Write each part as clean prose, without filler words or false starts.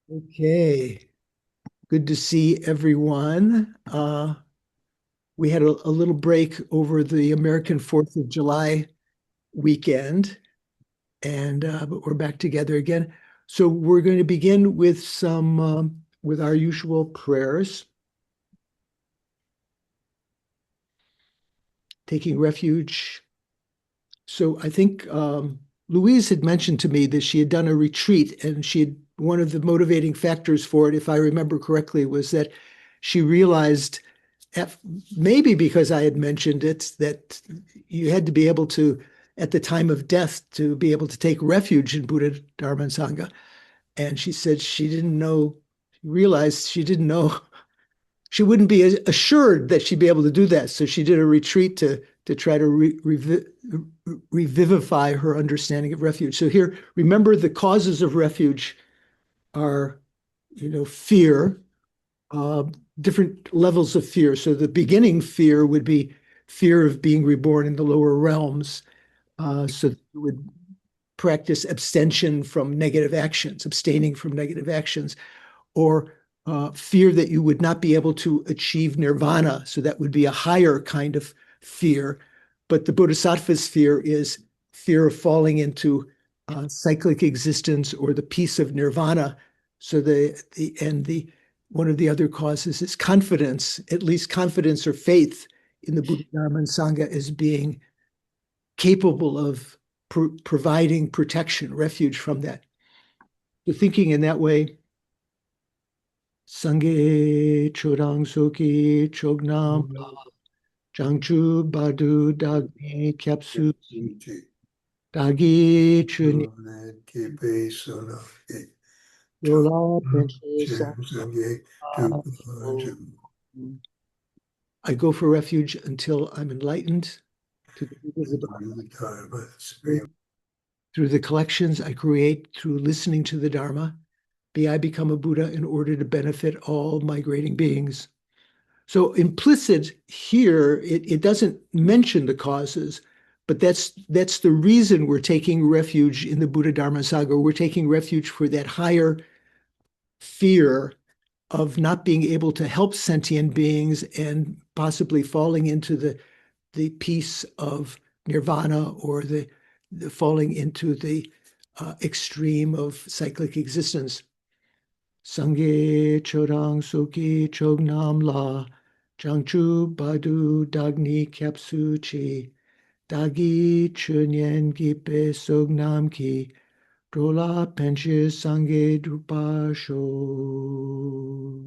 Okay, good to see everyone. We had a little break over the American 4th of July weekend, and but we're back together again. So we're going to begin with some with our usual prayers, taking refuge. So I think Louise had mentioned to me that she had done a retreat, and she had one of the motivating factors for it, if I remember correctly, was that she realized af- maybe because I had mentioned it, that you had to be able to, at the time of death, to be able to take refuge in Buddha, Dharma, and Sangha. And she said she didn't know, realized she didn't know, she wouldn't be assured that she'd be able to do that. So she did a retreat to try to revivify her understanding of refuge. So here, remember the causes of refuge are, fear, uh, different levels of fear. So the beginning fear would be fear of being reborn in the lower realms. So you would practice abstention from negative actions, abstaining from negative actions, or fear that you would not be able to achieve nirvana. So that would be a higher kind of fear. But the bodhisattva's fear is fear of falling into cyclic existence or the peace of nirvana. So the one of the other causes is confidence, at least confidence or faith in the Buddha, Dharma, and Sangha as being capable of providing protection, refuge from that. So thinking in that way, Sangye Chodang Soki Chognam Jangchu Badu Dagni Kyapsu Dagi Chuni Yola Penche I go for refuge until I'm enlightened to the through the collections I create through listening to the Dharma. May I become a Buddha in order to benefit all migrating beings. So implicit here, it doesn't mention the causes, but that's the reason we're taking refuge in the Buddha Dharma Sangha. We're taking refuge for that higher fear of not being able to help sentient beings and possibly falling into the peace of nirvana or the falling into the extreme of cyclic existence. Sangye Chodang Soki Chognam La Jangchu Badu Dagni Kyapsu Chi Dagi Chunyen Gipe Sognam Ki Drola Penche Sangye Drupa Sho.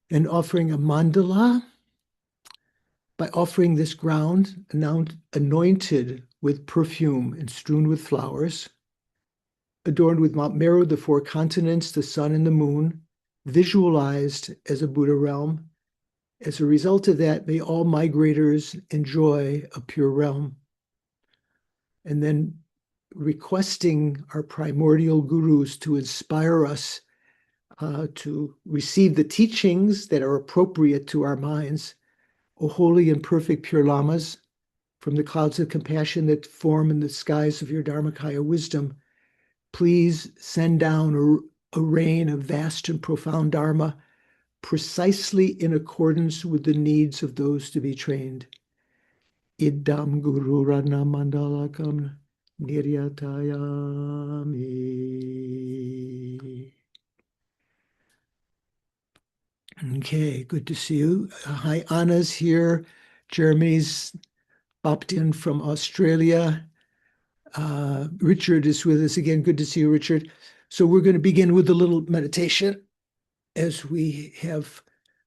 And offering a mandala, by offering this ground anointed with perfume and strewn with flowers, adorned with Mount Meru, the four continents, the sun and the moon, visualized as a Buddha realm. As a result of that, may all migrators enjoy a pure realm. And then requesting our primordial gurus to inspire us to receive the teachings that are appropriate to our minds. O holy and perfect pure lamas, from the clouds of compassion that form in the skies of your Dharmakaya wisdom, please send down a rain of vast and profound Dharma precisely in accordance with the needs of those to be trained. Idam Guru Rana Mandalakam Niryatayami. Okay, good to see you. Hi, Anna's here. Jeremy's popped in from Australia. Richard is with us again. Good to see you, Richard. So we're going to begin with a little meditation as we have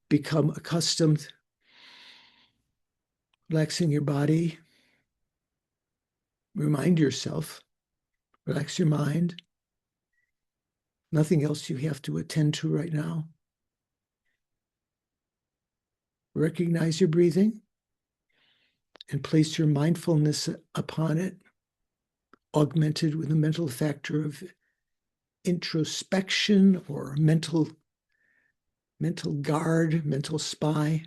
become accustomed. Relaxing your body. Remind yourself. Relax your mind. Nothing else you have to attend to right now. Recognize your breathing and place your mindfulness upon it, augmented with a mental factor of introspection or mental guard, mental spy.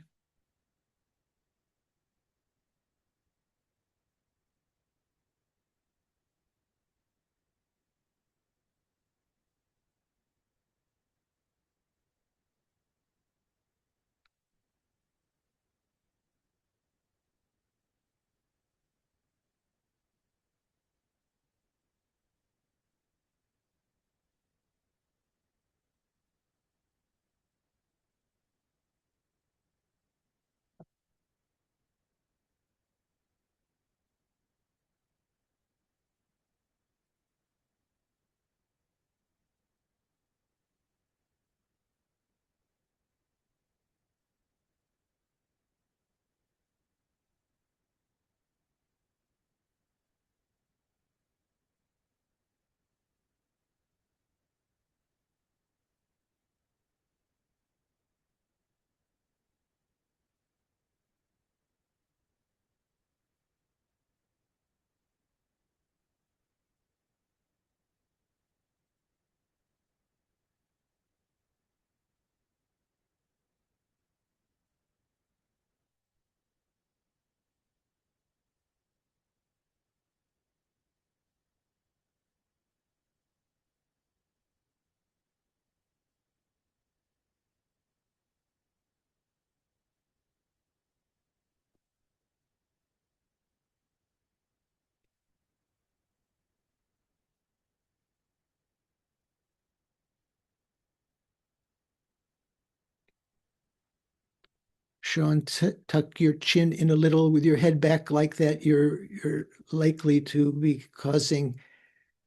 Sean, tuck your chin in a little with your head back like that. You're likely to be causing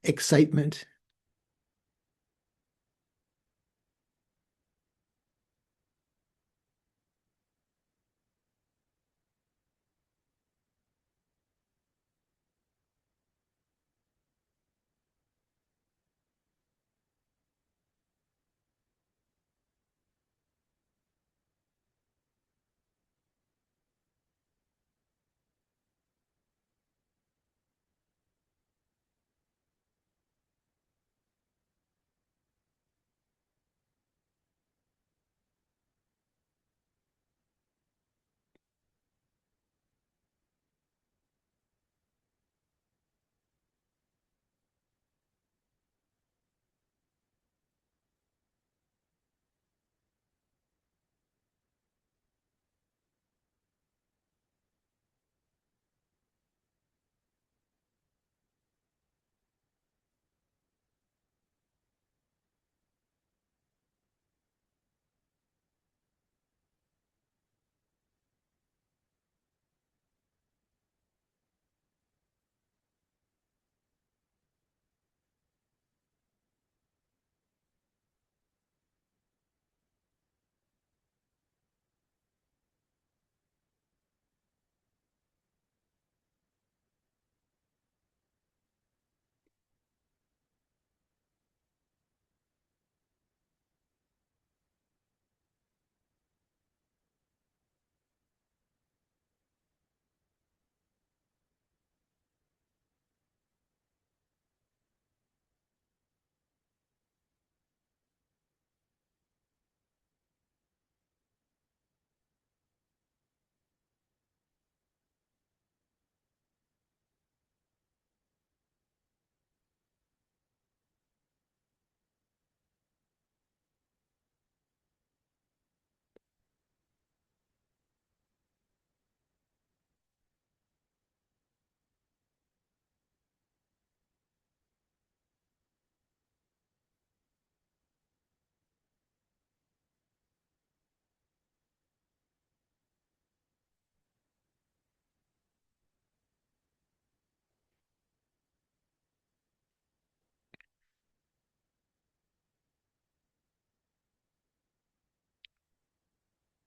excitement.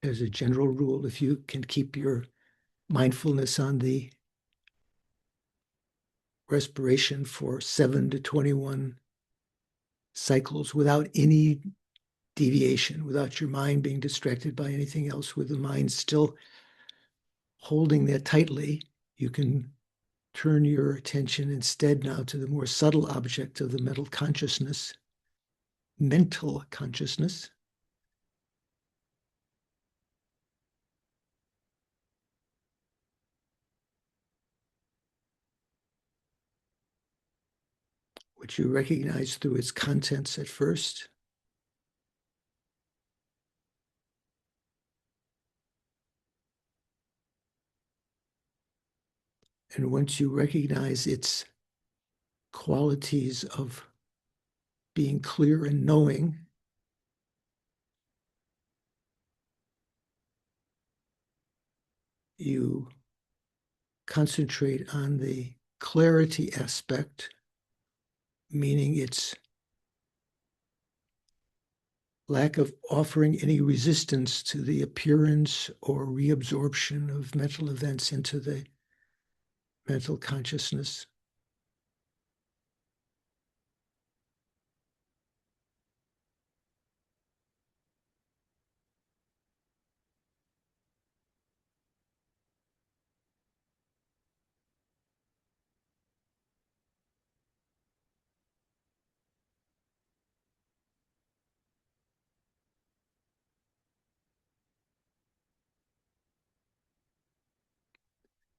As a general rule, if you can keep your mindfulness on the respiration for 7 to 21 cycles without any deviation, without your mind being distracted by anything else, with the mind still holding that tightly, you can turn your attention instead now to the more subtle object of the mental consciousness, which you recognize through its contents at first. And once you recognize its qualities of being clear and knowing, you concentrate on the clarity aspect, meaning its lack of offering any resistance to the appearance or reabsorption of mental events into the mental consciousness.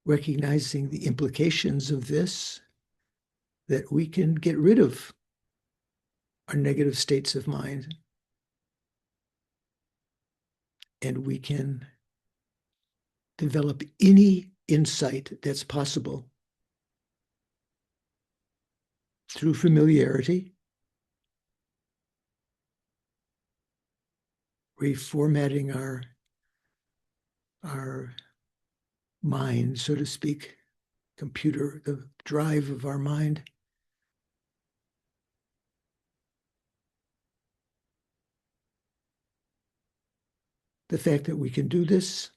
Recognizing the implications of this, that we can get rid of our negative states of mind and we can develop any insight that's possible through familiarity, reformatting our our mind, so to speak, computer, the drive of our mind. The fact that we can do this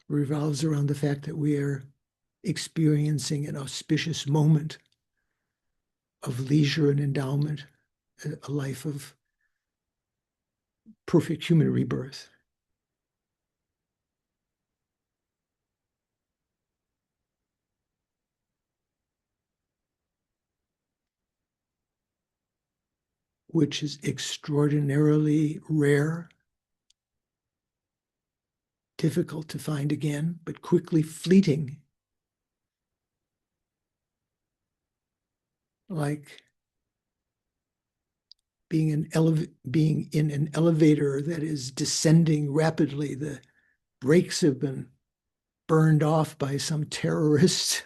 revolves around the fact that we are experiencing an auspicious moment of leisure and endowment, a life of perfect human rebirth. Which is extraordinarily rare, difficult to find again, but quickly fleeting. Like being in an elevator that is descending rapidly. The brakes have been burned off by some terrorist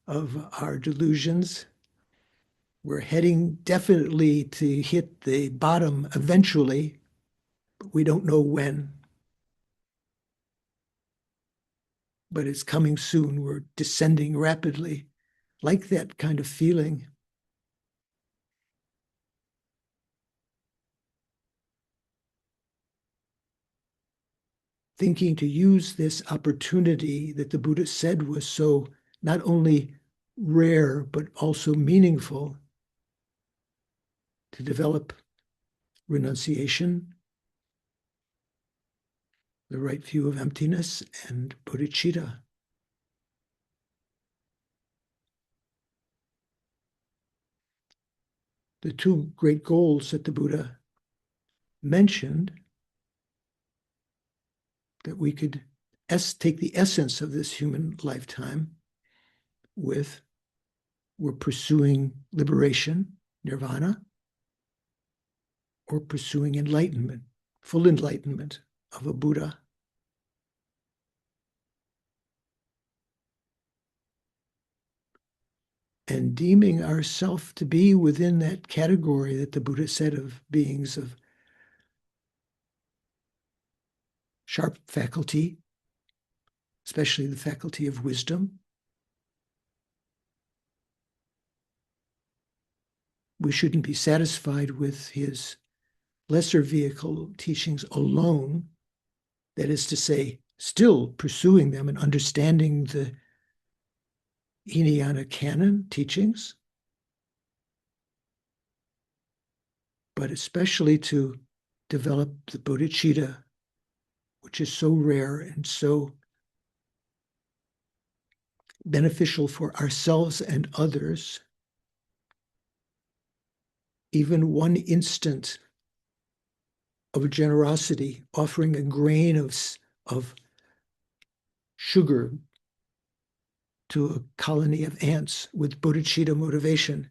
of our delusions. We're heading definitely to hit the bottom eventually, but we don't know when. But it's coming soon. We're descending rapidly. Like that kind of feeling. Thinking to use this opportunity that the Buddha said was so not only rare, but also meaningful to develop renunciation, the right view of emptiness, and bodhicitta. The two great goals that the Buddha mentioned, that we could take the essence of this human lifetime with, we're pursuing liberation, nirvana, or pursuing enlightenment, full enlightenment of a Buddha. And deeming ourselves to be within that category that the Buddha said of beings of sharp faculty, especially the faculty of wisdom. We shouldn't be satisfied with his lesser vehicle teachings alone, that is to say, still pursuing them and understanding the Hinayana canon teachings, but especially to develop the bodhicitta, which is so rare and so beneficial for ourselves and others. Even one instant of generosity, offering a grain of sugar to a colony of ants with bodhicitta motivation,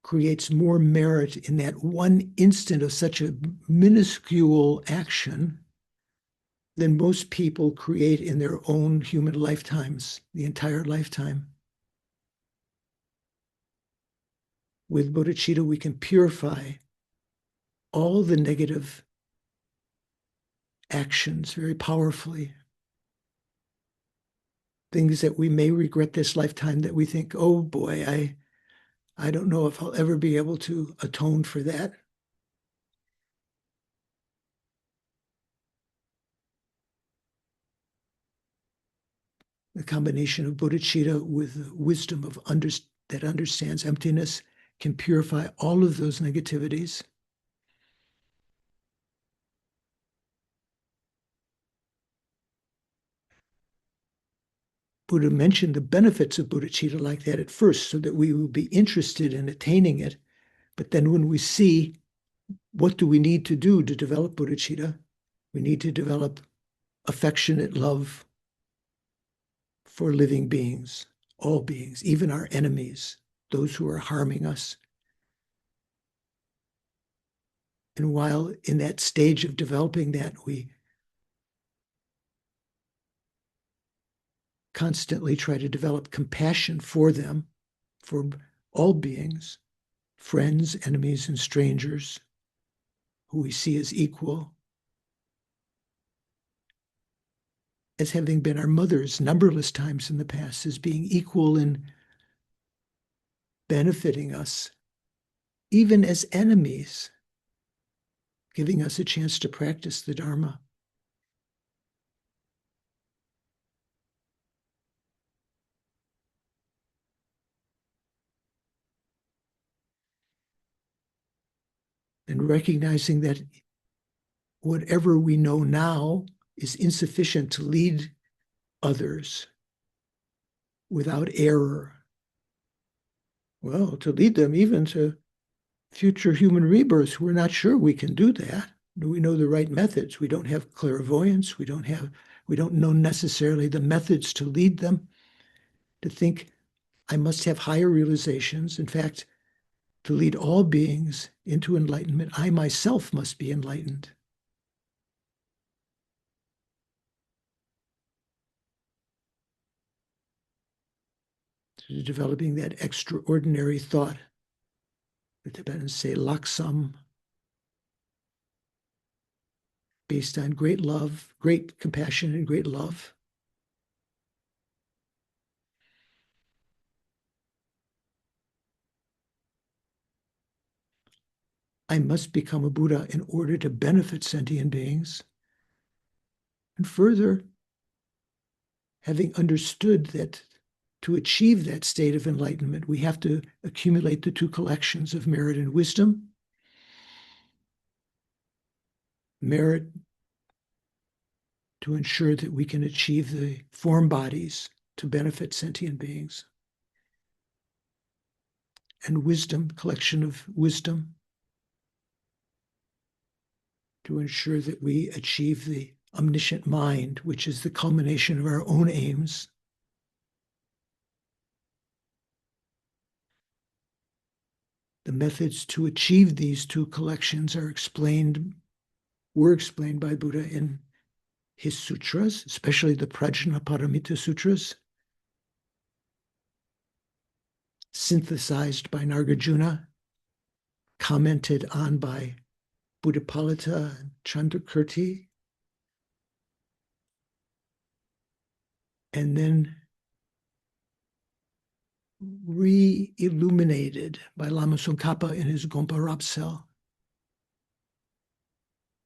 creates more merit in that one instant of such a minuscule action than most people create in their own human lifetimes, the entire lifetime. With bodhicitta, we can purify all the negative actions very powerfully. Things that we may regret this lifetime, that we think, oh boy, I don't know if I'll ever be able to atone for that. The combination of bodhicitta with wisdom that understands emptiness can purify all of those negativities. Buddha mentioned the benefits of bodhicitta like that at first, so that we will be interested in attaining it. But then when we see what do we need to do to develop bodhicitta, we need to develop affectionate love for living beings, all beings, even our enemies, those who are harming us. And while in that stage of developing that, we constantly try to develop compassion for them, for all beings, friends, enemies, and strangers who we see as equal. as having been our mothers numberless times in the past, as being equal in benefiting us, even as enemies, giving us a chance to practice the Dharma. And recognizing that whatever we know now is insufficient to lead others without error. Well, to lead them even to future human rebirths, we're not sure we can do that. Do we know the right methods? We don't have clairvoyance. We don't know necessarily the methods to lead them. To think, I must have higher realizations. In fact, to lead all beings into enlightenment, I myself must be enlightened. So developing that extraordinary thought. The Tibetans say laksam, based on great love, great compassion, and great love. I must become a Buddha in order to benefit sentient beings. And further, having understood that to achieve that state of enlightenment, we have to accumulate the two collections of merit and wisdom. Merit to ensure that we can achieve the form bodies to benefit sentient beings. And wisdom, collection of wisdom, to ensure that we achieve the omniscient mind, which is the culmination of our own aims. The methods to achieve these two collections were explained by Buddha in his sutras, especially the Prajnaparamita sutras, synthesized by Nagarjuna, commented on by Buddhapalita and Chandrakirti, and then re-illuminated by Lama Khapa in his Gompa Rapsel.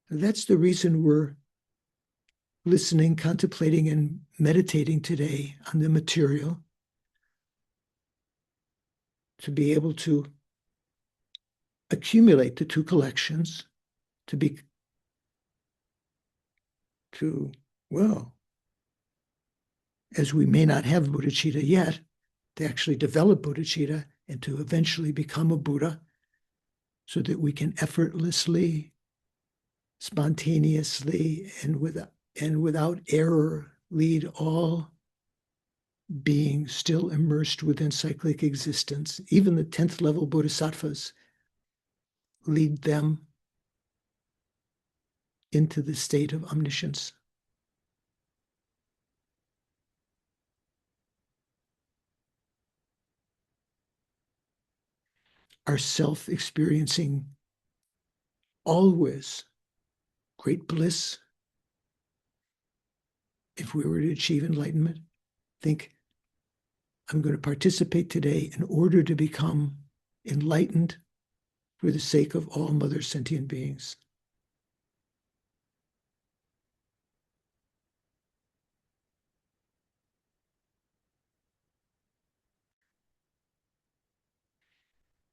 That's the reason we're listening, contemplating, and meditating today on the material, to be able to accumulate the two collections, well, as we may not have bodhicitta yet, to actually develop bodhicitta and to eventually become a Buddha, so that we can effortlessly, spontaneously, and without error lead all beings still immersed within cyclic existence. Even the 10th level bodhisattvas, lead them into the state of omniscience. Our self experiencing always great bliss. If we were to achieve enlightenment, think, I'm going to participate today in order to become enlightened for the sake of all mother sentient beings.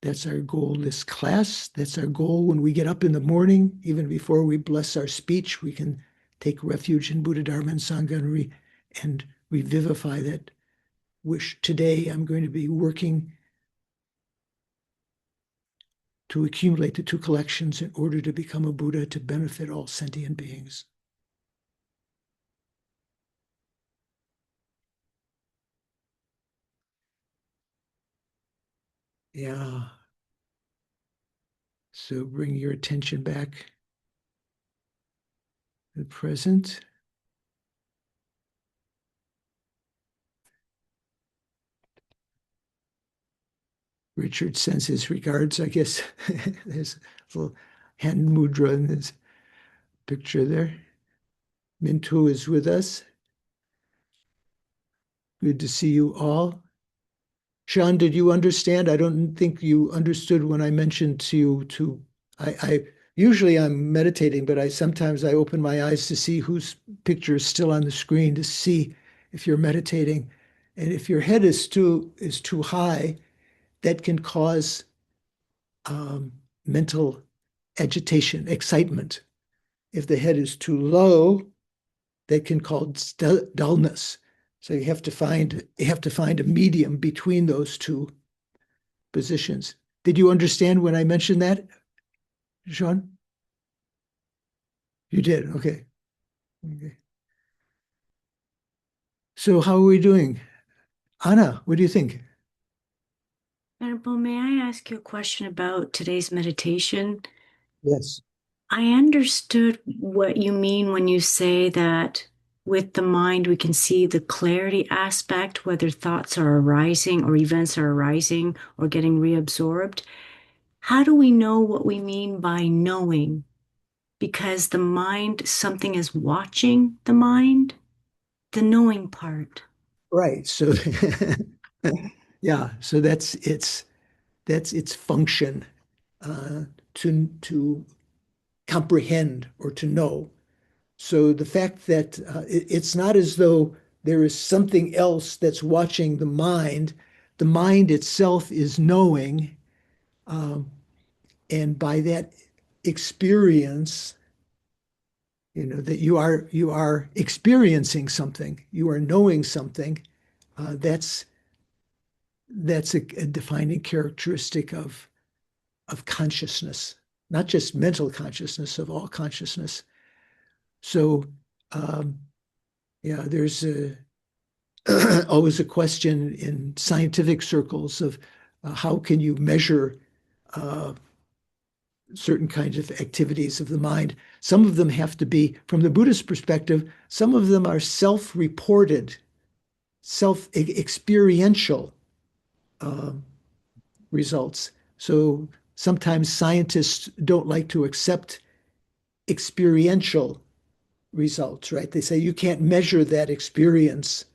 That's our goal this class. That's our goal when we get up in the morning. Even before we bless our speech, we can take refuge in Buddha, Dharma, and Sangha and revivify that wish. Today, I'm going to be working to accumulate the two collections in order to become a Buddha to benefit all sentient beings. Yeah. So bring your attention back to the present. Richard sends his regards. I guess there's a little hand mudra in this picture there. Mintu is with us. Good to see you all. Sean, did you understand? I don't think you understood when I mentioned to you I usually I'm meditating, but I sometimes I open my eyes to see whose picture is still on the screen to see if you're meditating. And if your head is too high, that can cause um, mental agitation, excitement. If the head is too low, that can cause dullness. So you have to find a medium between those two positions. Did you understand when I mentioned that, Sean? You did. Okay. Okay. So how are we doing? Anna, what do you think? Venerable, may I ask you a question about today's meditation? Yes. I understood what you mean when you say that with the mind we can see the clarity aspect, whether thoughts are arising or events are arising or getting reabsorbed. How do we know what we mean by knowing? Because the mind, something is watching the mind, the knowing part. Right. So yeah, so that's its function uh, to comprehend or to know. So the fact that it's not as though there is something else that's watching the mind itself is knowing, um, and by that experience, that you are experiencing something, you are knowing something. That's a defining characteristic of consciousness, not just mental consciousness, of all consciousness. So um, yeah, there's always a question in scientific circles of how can you measure uh, certain kinds of activities of the mind. Some of them have to be, from the Buddhist perspective, some of them are self-reported, self-experiential uh, results. So sometimes scientists don't like to accept experiential results, right? They say you can't measure that experience.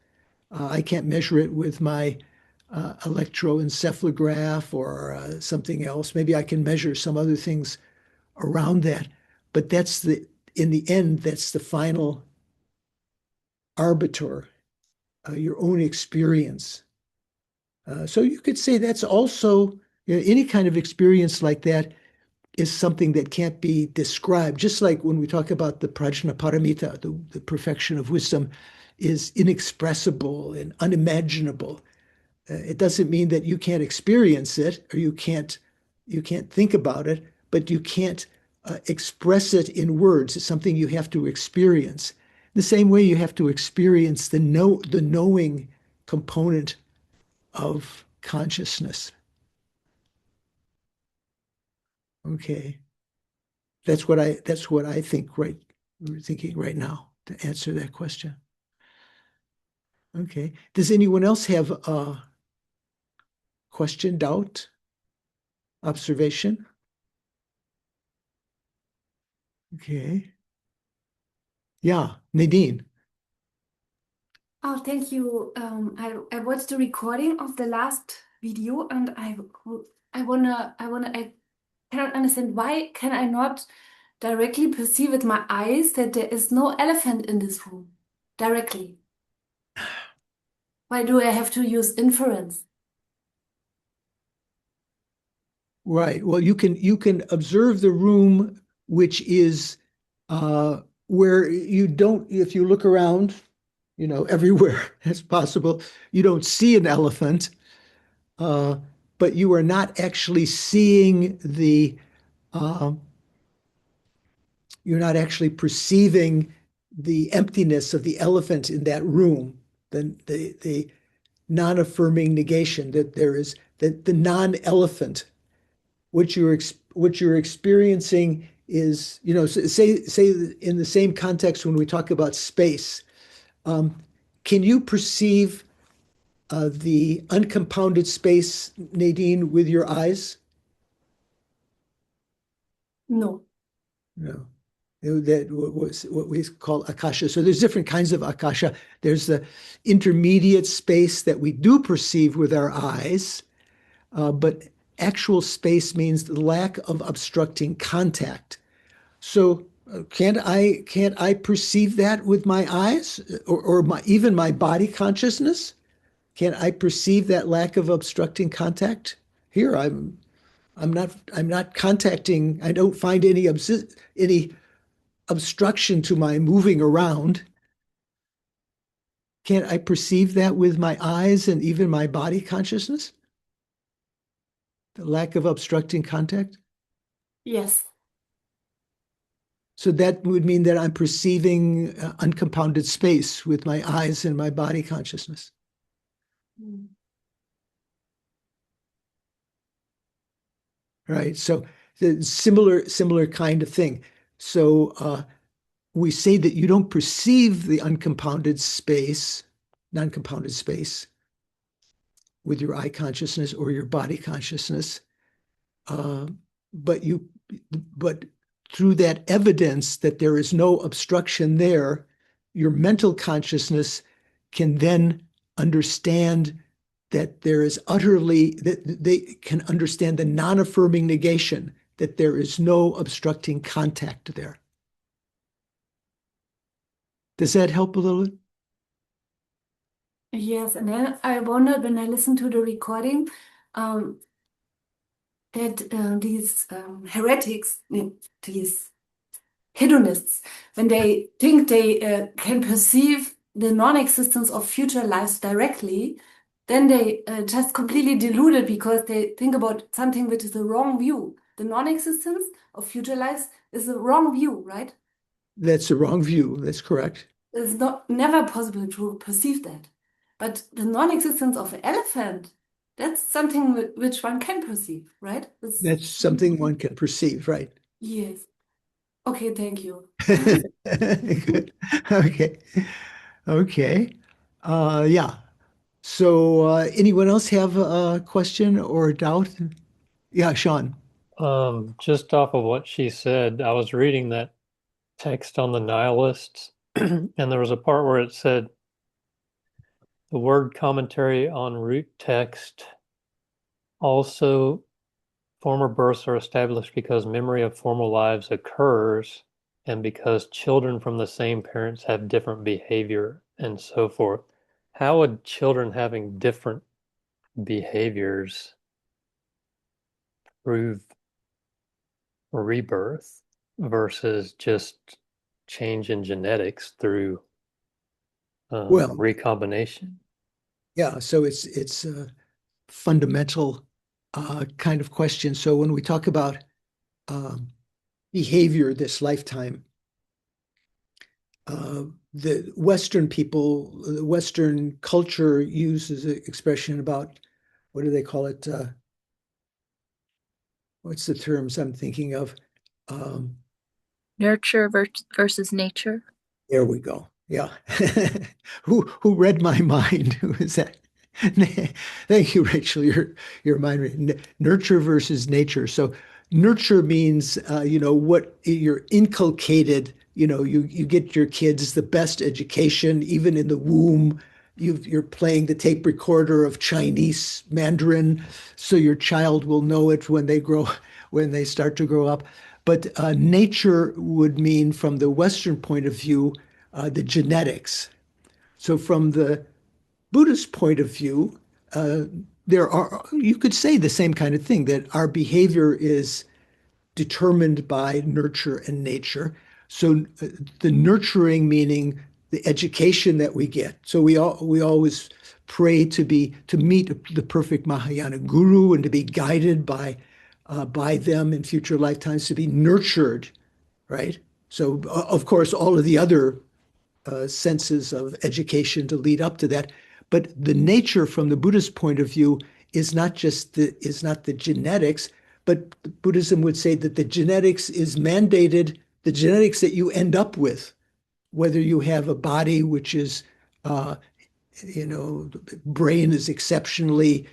I can't measure it with my electroencephalograph or something else. Maybe I can measure some other things around that, but in the end, that's the final arbiter, your own experience. So you could say that's also, any kind of experience like that is something that can't be described. Just like when we talk about the prajna paramita, the perfection of wisdom is inexpressible and unimaginable. It doesn't mean that you can't experience it or you can't think about it, but you can't express it in words. It's something you have to experience. The same way you have to experience the knowing component of consciousness. Okay. That's what I think we're thinking right now to answer that question. Okay. Does anyone else have a question, doubt, observation? Okay. Yeah, Nadine. Oh, thank you. I watched the recording of the last video and I cannot understand why can I not directly perceive with my eyes that there is no elephant in this room directly? Why do I have to use inference? Right. Well, you can observe the room, which is where you don't, if you look around, everywhere as possible, you don't see an elephant, uh, but you are not actually seeing uh, you're not actually perceiving the emptiness of the elephant in that room, the non-affirming negation that there is, the non-elephant. What you're experiencing is, say in the same context when we talk about space, um, can you perceive the uncompounded space, Nadine, with your eyes? No. No. that was what we call akasha. So there's different kinds of akasha. There's the intermediate space that we do perceive with our eyes, but actual space means the lack of obstructing contact. So can't I perceive that with my eyes or even my body consciousness? Can I perceive that lack of obstructing contact? Here I'm not contacting. I don't find any obstruction to my moving around. Can't I perceive that with my eyes and even my body consciousness? The lack of obstructing contact? Yes. So that would mean that I'm perceiving uncompounded space with my eyes and my body consciousness. Mm. Right. So the similar kind of thing. So we say that you don't perceive the uncompounded space, non-compounded space with your eye consciousness or your body consciousness. Uh, but you, but through that evidence that there is no obstruction there, your mental consciousness can then understand that there is utterly, that they can understand the non-affirming negation, that there is no obstructing contact there. Does that help a little bit? Yes, and then I wondered when I listened to the recording, um, that these heretics, these hedonists, when they think they can perceive the non-existence of future lives directly, then they just completely deluded because they think about something which is a wrong view. The non-existence of future lives is a wrong view, right? That's the wrong view. That's correct. It's not never possible to perceive that. But the non-existence of an elephant, that's something which one can perceive, right? That's something one can perceive, right? Yes. Okay, thank you. Good. Okay. Okay. Yeah. So, anyone else have a question or a doubt? Yeah, Sean. Just off of what she said, I was reading that text on the nihilists, and there was a part where it said the word commentary on root text also former births are established because memory of former lives occurs and because children from the same parents have different behavior and so forth. How would children having different behaviors prove rebirth versus just change in genetics through Well, recombination? yeah. So it's a fundamental kind of question. So when we talk about um, behavior this lifetime, the Western people, the Western culture uses an expression about what do they call it? What's the terms I'm thinking of? Um, Nurture versus nature. There we go. Yeah. Who read my mind? Who is that? Thank you, Rachel. Your mind read. Nurture versus nature. So nurture means what you're inculcated. You get your kids the best education, even in the womb. You're playing the tape recorder of Chinese Mandarin, so your child will know it when they start to grow up. But nature would mean, from the Western point of view, the genetics. So from the Buddhist point of view, you could say the same kind of thing, that our behavior is determined by nurture and nature. So the nurturing meaning the education that we get. So we always pray to meet the perfect Mahayana guru and to be guided by them in future lifetimes, to be nurtured, right? So of course all of the other senses of education to lead up to that. But the nature from the Buddhist point of view is not the genetics, but Buddhism would say that the genetics is mandated, the genetics that you end up with, whether you have a body which is, brain is exceptionally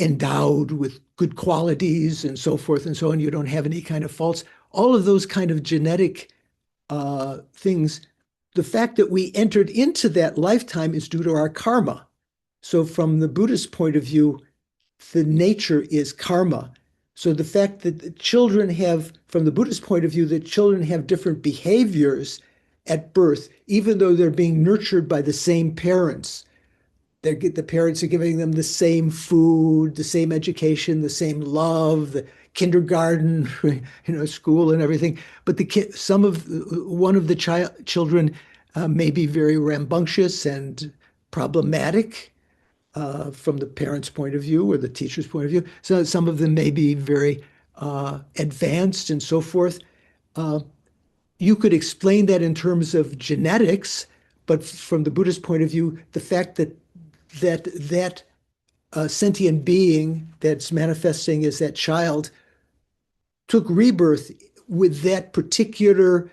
endowed with good qualities and so forth and so on. You don't have any kind of faults. All of those kind of genetic things, the fact that we entered into that lifetime is due to our karma. So from the Buddhist point of view, the nature is karma. So the fact that the children have, from the Buddhist point of view, that children have different behaviors at birth, even though they're being nurtured by the same parents. The parents are giving them the same food, the same education, the same love, the kindergarten, school and everything. But one of the children may be very rambunctious and problematic from the parents' point of view or the teacher's point of view. So some of them may be very advanced and so forth. You could explain that in terms of genetics, but from the Buddhist point of view, the fact that sentient being that's manifesting as that child took rebirth with that particular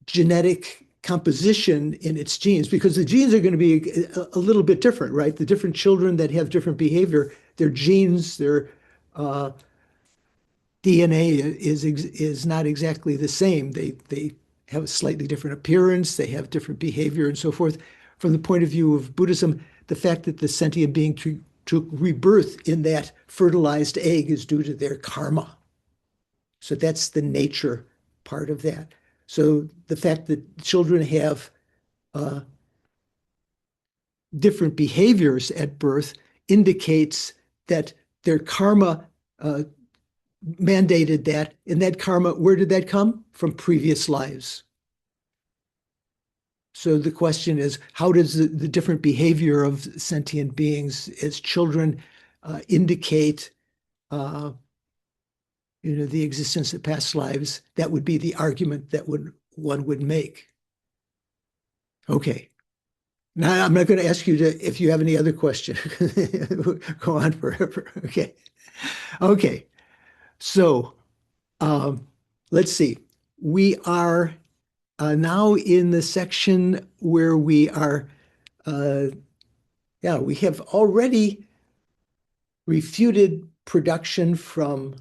genetic composition in its genes, because the genes are going to be a little bit different, right? The different children that have different behavior, their genes, their DNA is not exactly the same. They have a slightly different appearance, they have different behavior and so forth. From the point of view of Buddhism, the fact that the sentient being took rebirth in that fertilized egg is due to their karma. So that's the nature part of that. So the fact that children have different behaviors at birth indicates that their karma mandated that. And that karma, where did that come? From previous lives. So the question is, how does the different behavior of sentient beings as children indicate the existence of past lives? That would be the argument that one would make. Okay. Now I'm not going to ask you if you have any other question. Go on forever. Okay. Okay. So let's see. We are now in the section where we are, we have already refuted production from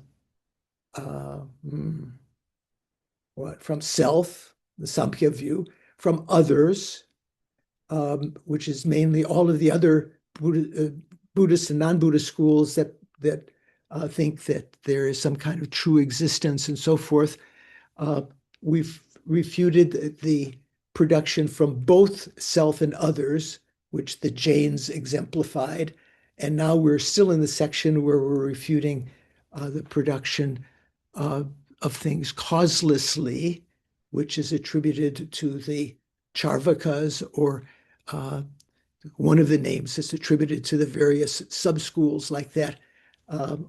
from self, the Samkhya view, from others, which is mainly all of the other Buddhist and non-Buddhist schools that think that there is some kind of true existence and so forth. We've refuted the production from both self and others, which the Jains exemplified. And now we're still in the section where we're refuting the production of things causelessly, which is attributed to the Charvakas, or one of the names is attributed to the various sub-schools like that,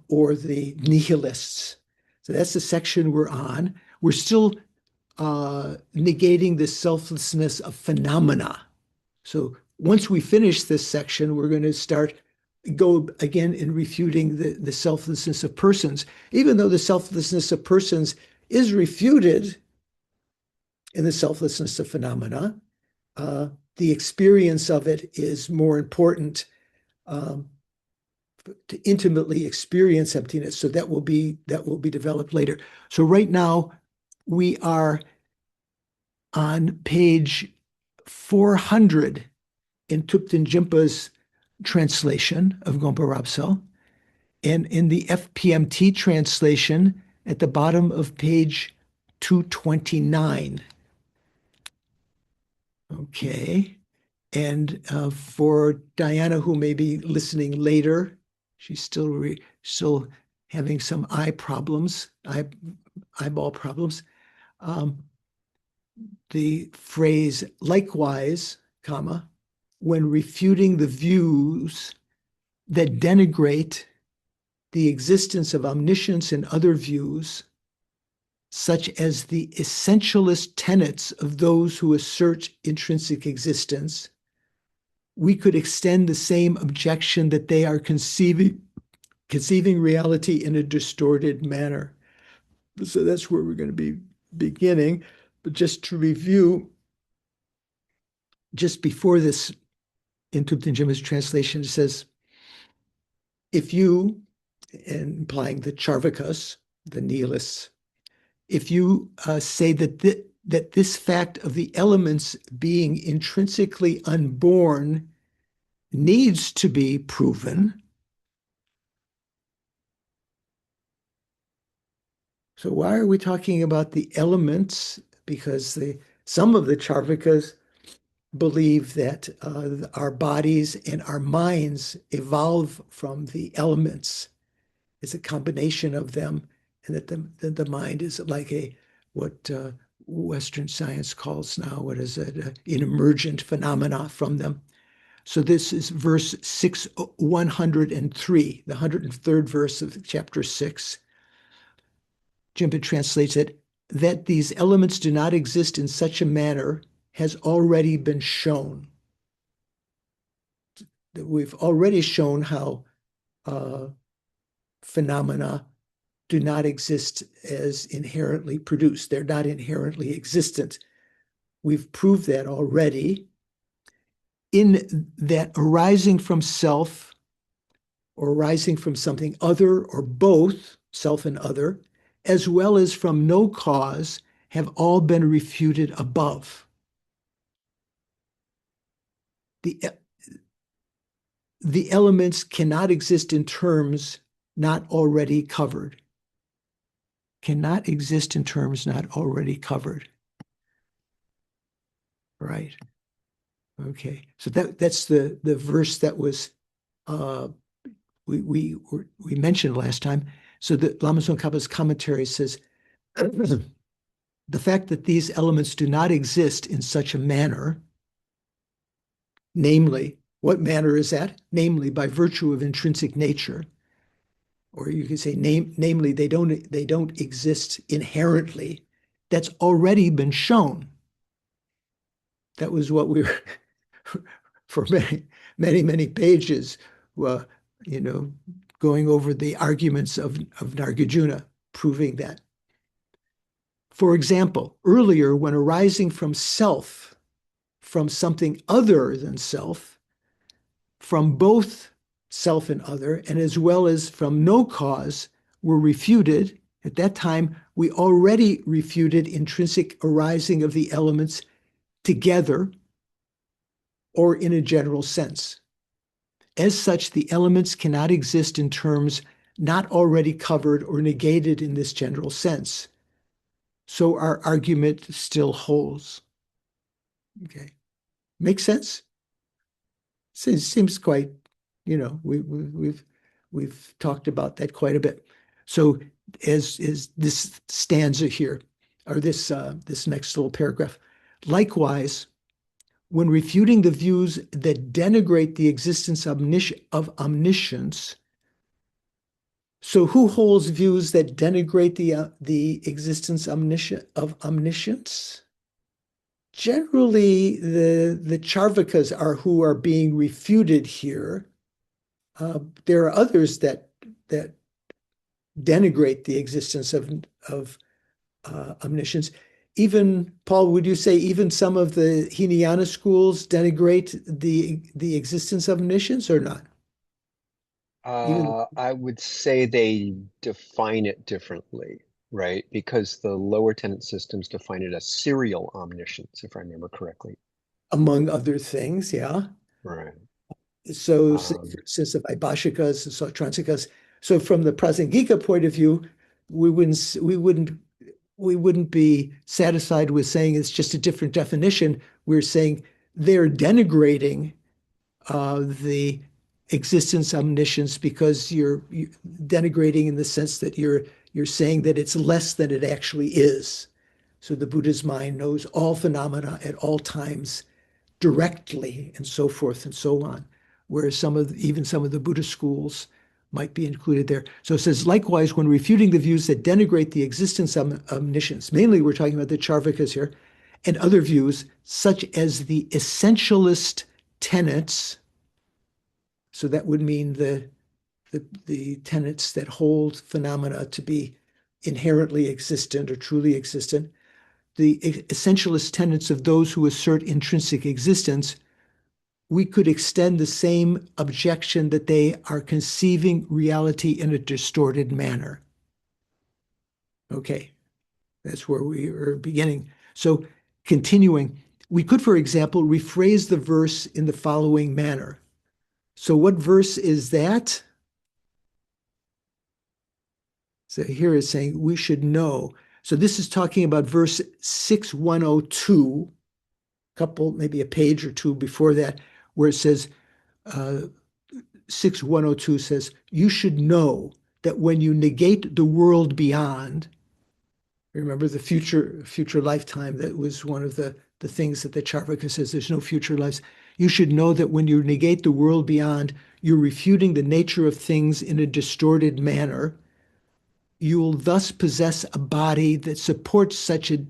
or the nihilists. So that's the section we're on. We're still negating the selflessness of phenomena. So once we finish this section, we're going to go again in refuting the selflessness of persons, even though the selflessness of persons is refuted in the selflessness of phenomena. The experience of it is more important to intimately experience emptiness. So that will be developed later. So right now we are on page 400 in Thupten Jinpa's translation of Gompa Rapso, and in the FPMT translation at the bottom of page 229. Okay. And for Diana, who may be listening later, she's still having some eyeball problems. The phrase likewise, comma, when refuting the views that denigrate the existence of omniscience and other views, such as the essentialist tenets of those who assert intrinsic existence, we could extend the same objection that they are conceiving reality in a distorted manner. So that's where we're going to be beginning. But just to review, just before this, in Thupten Jinpa's translation, it says, if you, implying the Charvakas, the nihilists, if you say that this fact of the elements being intrinsically unborn needs to be proven, so why are we talking about the elements? Because some of the Charvakas believe that our bodies and our minds evolve from the elements. It's a combination of them, and that the mind is like what Western science calls now, what is it, an emergent phenomena from them. So this is verse 103, the 103rd verse of chapter 6. Jimpa translates it, that these elements do not exist in such a manner has already been shown. That we've already shown how phenomena do not exist as inherently produced. They're not inherently existent. We've proved that already. In that arising from self or arising from something other or both, self and other, as well as from no cause, have all been refuted above. The elements cannot exist in terms not already covered. Cannot exist in terms not already covered. Right. Okay. So that's the verse that was we mentioned last time. So the Lama Tsong Khapa's commentary says the fact that these elements do not exist in such a manner, namely, what manner is that? Namely, by virtue of intrinsic nature, or you could say, namely, they don't exist inherently. That's already been shown. That was what we were for many pages, going over the arguments of Nagarjuna, proving that. For example, earlier, when arising from self, from something other than self, from both self and other, and as well as from no cause, were refuted, at that time, we already refuted intrinsic arising of the elements together or in a general sense. As such, the elements cannot exist in terms not already covered or negated in this general sense. So our argument still holds. Okay. Makes sense? Seems quite, we've talked about that quite a bit. So as this stanza here, or this next little paragraph, likewise, when refuting the views that denigrate the existence of omniscience, so who holds views that denigrate the existence of omniscience? Generally, the Charvakas are who are being refuted here. There are others that denigrate the existence of omniscience. Even, Paul, would you say even some of the Hinayana schools denigrate the existence of omniscience or not? I would say they define it differently, right? Because the lower tenet systems define it as serial omniscience, if I remember correctly. Among other things, yeah. Right. So since the Vaibhashikas and Sautrantikas, so from the Prasangika point of view, we wouldn't be satisfied with saying it's just a different definition. We're saying they're denigrating the existence omniscience because you're denigrating in the sense that you're saying that it's less than it actually is. So the Buddha's mind knows all phenomena at all times directly, and so forth and so on. Whereas even some of the Buddhist schools might be included there. So it says, likewise, when refuting the views that denigrate the existence of omniscience, mainly we're talking about the Charvakas here, and other views such as the essentialist tenets, so that would mean the tenets that hold phenomena to be inherently existent or truly existent, the essentialist tenets of those who assert intrinsic existence, we could extend the same objection that they are conceiving reality in a distorted manner. Okay, that's where we are beginning. So continuing, we could, for example, rephrase the verse in the following manner. So what verse is that? So here it's saying we should know. So this is talking about verse 6102, couple, maybe a page or two before that, where it says, 6102 says, you should know that when you negate the world beyond, remember the future lifetime, that was one of the things that the Charvaka says, there's no future lives. You should know that when you negate the world beyond, you're refuting the nature of things in a distorted manner. You will thus possess a body that supports such a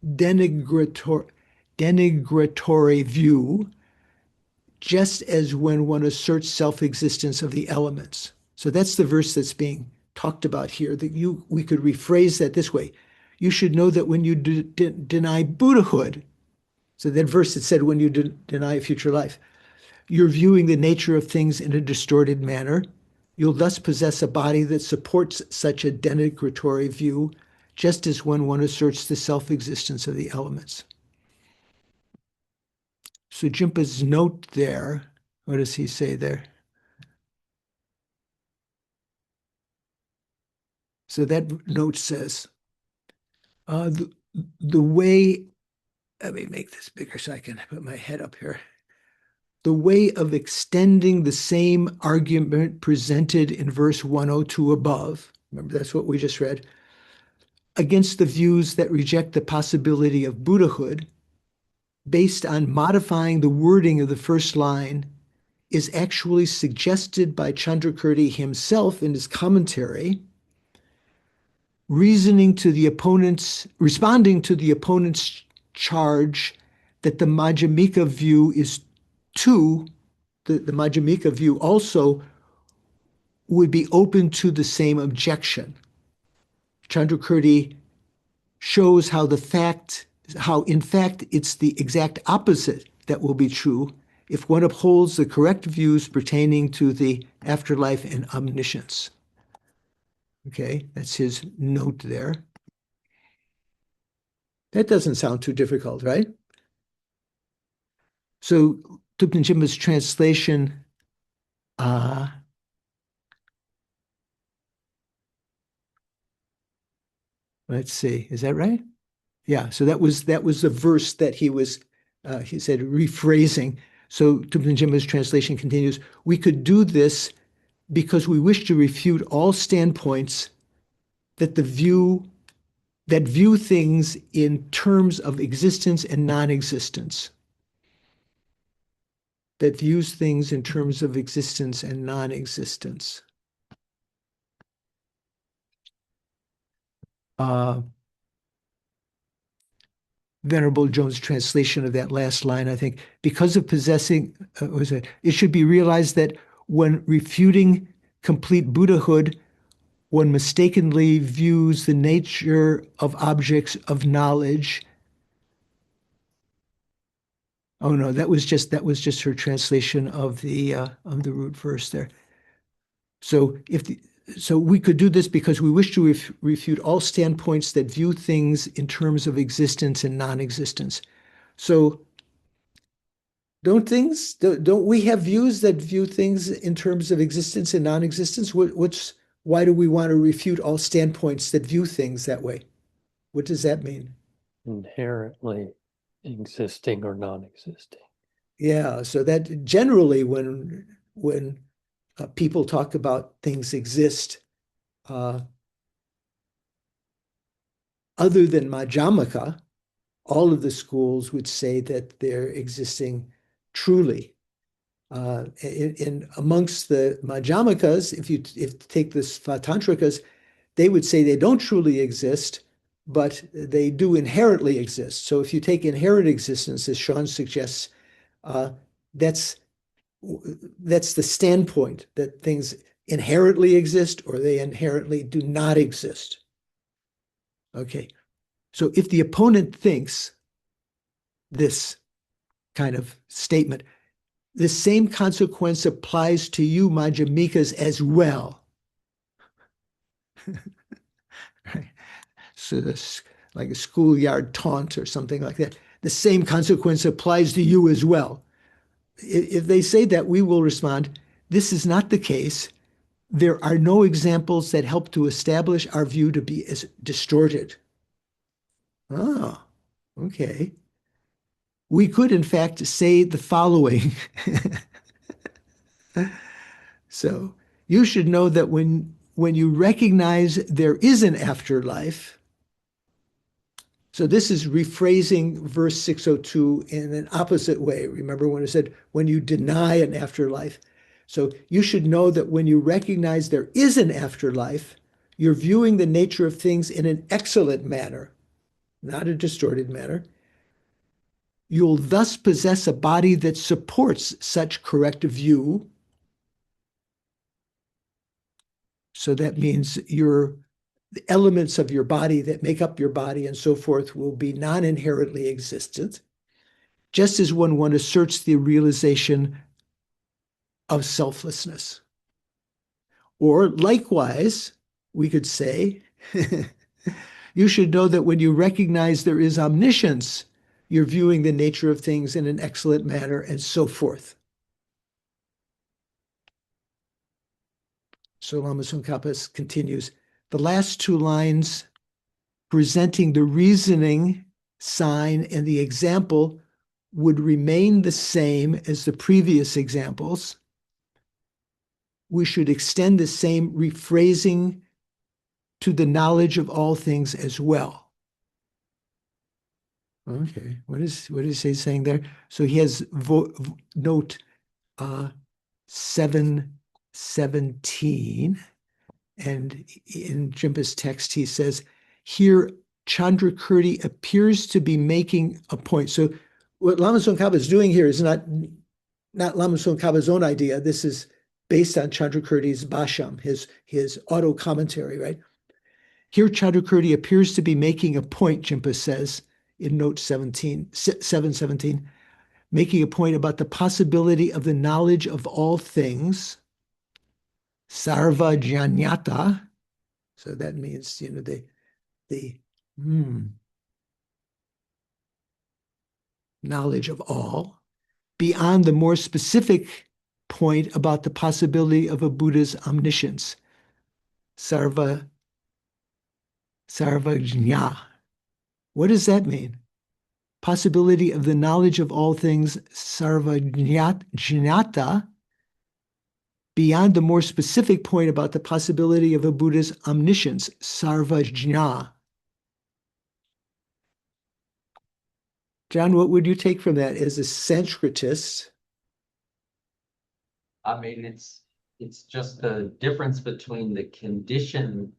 denigratory view, just as when one asserts self-existence of the elements. So that's the verse that's being talked about here, that we could rephrase that this way. You should know that when you deny Buddhahood, so that verse that said when you deny a future life, you're viewing the nature of things in a distorted manner. You'll thus possess a body that supports such a denigratory view, just as when one asserts the self-existence of the elements. So Jimpa's note there, what does he say there? So that note says, the way, let me make this bigger so I can put my head up here. The way of extending the same argument presented in verse 102 above, remember that's what we just read, against the views that reject the possibility of Buddhahood, based on modifying the wording of the first line, is actually suggested by Chandrakirti himself in his commentary, responding to the opponent's charge that the Madhyamika view is too, the Madhyamika view also would be open to the same objection. Chandrakirti shows how in fact it's the exact opposite that will be true if one upholds the correct views pertaining to the afterlife and omniscience. Okay, that's his note there. That doesn't sound too difficult, right? So Thupten Jinpa's translation, let's see, is that right? Yeah, so that was the verse that he said rephrasing. So Thupten Jinpa's translation continues, we could do this because we wish to refute all standpoints that view things in terms of existence and non-existence. That views things in terms of existence and non-existence. Venerable Jones' translation of that last line, I think, because of possessing, it should be realized that when refuting complete Buddhahood, one mistakenly views the nature of objects of knowledge. Oh no, that was just her translation of the root verse there. So so we could do this because we wish to refute all standpoints that view things in terms of existence and non-existence. So don't we have views that view things in terms of existence and non-existence? Why do we want to refute all standpoints that view things that way? What does that mean? Inherently existing or non-existing. Yeah, so that generally when people talk about things exist, other than Madhyamaka, all of the schools would say that they're existing truly. Amongst the Madhyamikas, if you take the Svatantrikas, they would say they don't truly exist, but they do inherently exist. So if you take inherent existence, as Sean suggests, that's the standpoint that things inherently exist or they inherently do not exist. Okay, so if the opponent thinks this kind of statement, the same consequence applies to you, Madhyamikas, as well. Right? So this, like a schoolyard taunt or something like that. The same consequence applies to you as well. If they say that, we will respond, this is not the case. There are no examples that help to establish our view to be as distorted. Oh, okay. We could, in fact, say the following. So you should know that when you recognize there is an afterlife, so this is rephrasing verse 602 in an opposite way. Remember when it said, when you deny an afterlife. So you should know that when you recognize there is an afterlife, you're viewing the nature of things in an excellent manner, not a distorted manner. You'll thus possess a body that supports such correct view. So that means the elements of your body that make up your body and so forth will be non-inherently existent, just as when one asserts the realization of selflessness. Or likewise, we could say, you should know that when you recognize there is omniscience, you're viewing the nature of things in an excellent manner, and so forth. So Lama Tsongkhapa continues, the last two lines presenting the reasoning sign and the example would remain the same as the previous examples. We should extend the same rephrasing to the knowledge of all things as well. Okay, what is he saying there? So he has note 717, and in Jimpa's text he says, here Chandrakirti appears to be making a point. So what Lama Tsongkhapa is doing here is not Lama Tsongkhapa's own idea. This is based on Chandrakirti's Bhasham, his auto commentary, right? Here Chandrakirti appears to be making a point, Jimpa says in note 717, making a point about the possibility of the knowledge of all things, sarva jnanyata. So that means, the knowledge of all, beyond the more specific point about the possibility of a Buddha's omniscience, sarva jna. What does that mean? Possibility of the knowledge of all things, sarva jnata, beyond the more specific point about the possibility of a Buddha's omniscience, sarva jna. John, what would you take from that as a Sanskritist? I mean, it's just the difference between the condition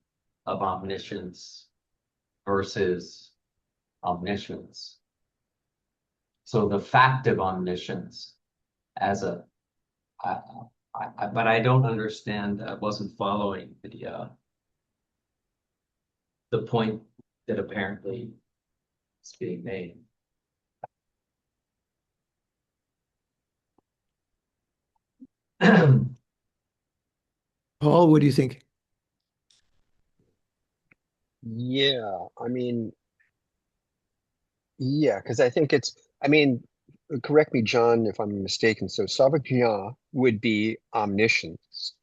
of omniscience versus omniscience. So the fact of omniscience as but I don't understand. I wasn't following the point that apparently is being made. Paul, what do you think? Yeah, I mean, yeah, because I think correct me, John, if I'm mistaken. So Sarvajna would be omniscience,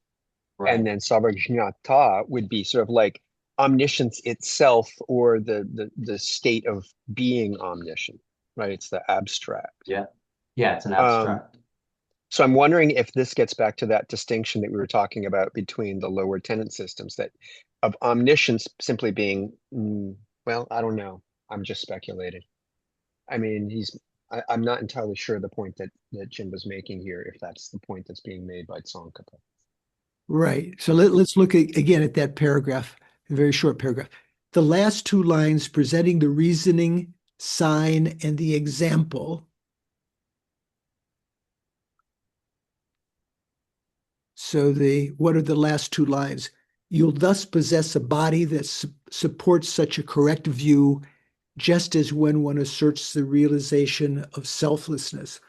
Right. and then Sarvajñata would be sort of like omniscience itself, or the state of being omniscient, right? It's the abstract. Yeah, it's an abstract. So I'm wondering if this gets back to that distinction that we were talking about between the lower tenant systems, that of omniscience simply being, well, I don't know. I'm just speculating. I mean, I'm not entirely sure the point that Jim was making here, if that's the point that's being made by Tsongkhapa. Right. So let's look again at that paragraph, a very short paragraph. The last two lines presenting the reasoning, sign, and the example. So what are the last two lines? You'll thus possess a body that supports such a correct view, just as when one asserts the realization of selflessness.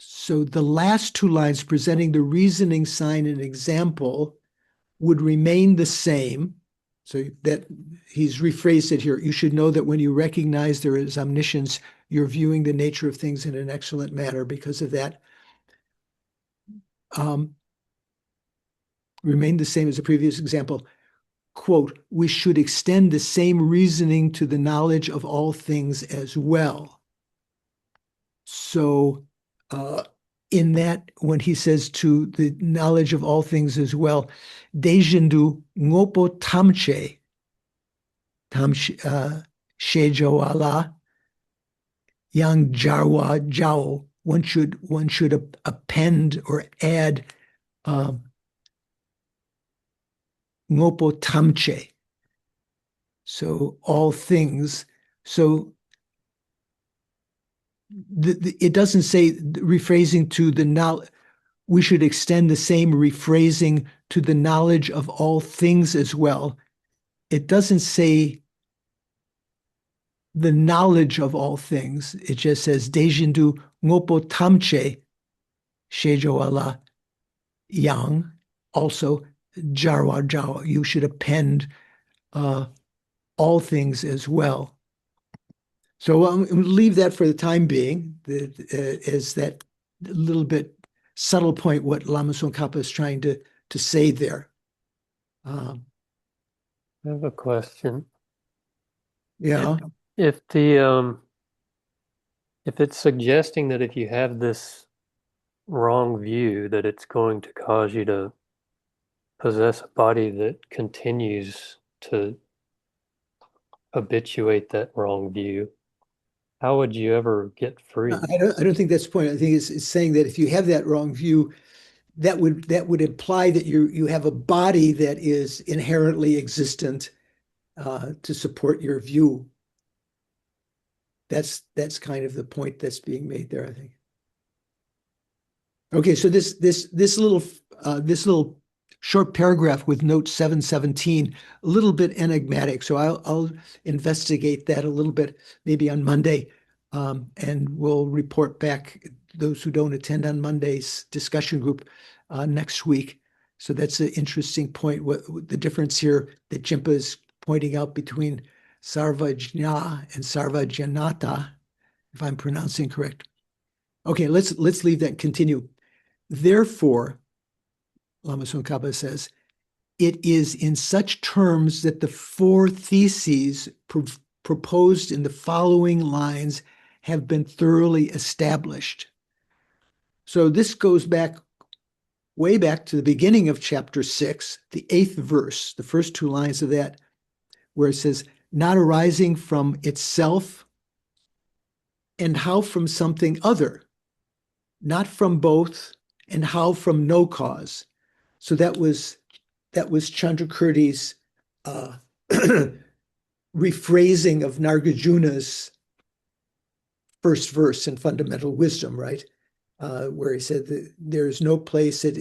So the last two lines presenting the reasoning sign and example would remain the same. So that he's rephrased it here. You should know that when you recognize there is omniscience, you're viewing the nature of things in an excellent manner because of that. Remain the same as the previous example. Quote, we should extend the same reasoning to the knowledge of all things as well. So in that, when he says to the knowledge of all things as well, Dejindu ngopo tamche, shejo ala, yang jarwa jao. One should append or add ngopo tamche. So all things. So it doesn't say rephrasing to the knowledge. We should extend the same rephrasing to the knowledge of all things as well. It doesn't say the knowledge of all things. It just says Dejindu ngopo tamche shejo ala yang. Also, jarwa jawa. You should append all things as well. So I'm going to leave that for the time being, as that little bit subtle point what Lama Tsongkhapa is trying to say there. I have a question. Yeah. If it's suggesting that if you have this wrong view, that it's going to cause you to possess a body that continues to habituate that wrong view, how would you ever get free? I don't think that's the point. I think it's saying that if you have that wrong view, that would imply that you have a body that is inherently existent to support your view. That's kind of the point that's being made there, I think. Okay, so this little short paragraph with note 717, a little bit enigmatic. So I'll investigate that a little bit, maybe on Monday, and we'll report back those who don't attend on Monday's discussion group next week. So that's an interesting point. What the difference here that Jimpa is pointing out between sarvajna and sarvajanata, if I'm pronouncing correct. Okay, let's leave that and continue. Therefore, Lama Tsongkhapa says, it is in such terms that the four theses proposed in the following lines have been thoroughly established. So this goes back, way back to the beginning of chapter 6, the 8th verse, the first two lines of that, where it says, not arising from itself, and how from something other, not from both, and how from no cause. So that was Chandrakirti's rephrasing of Nagarjuna's first verse in Fundamental Wisdom, right? Where he said that there's no place, at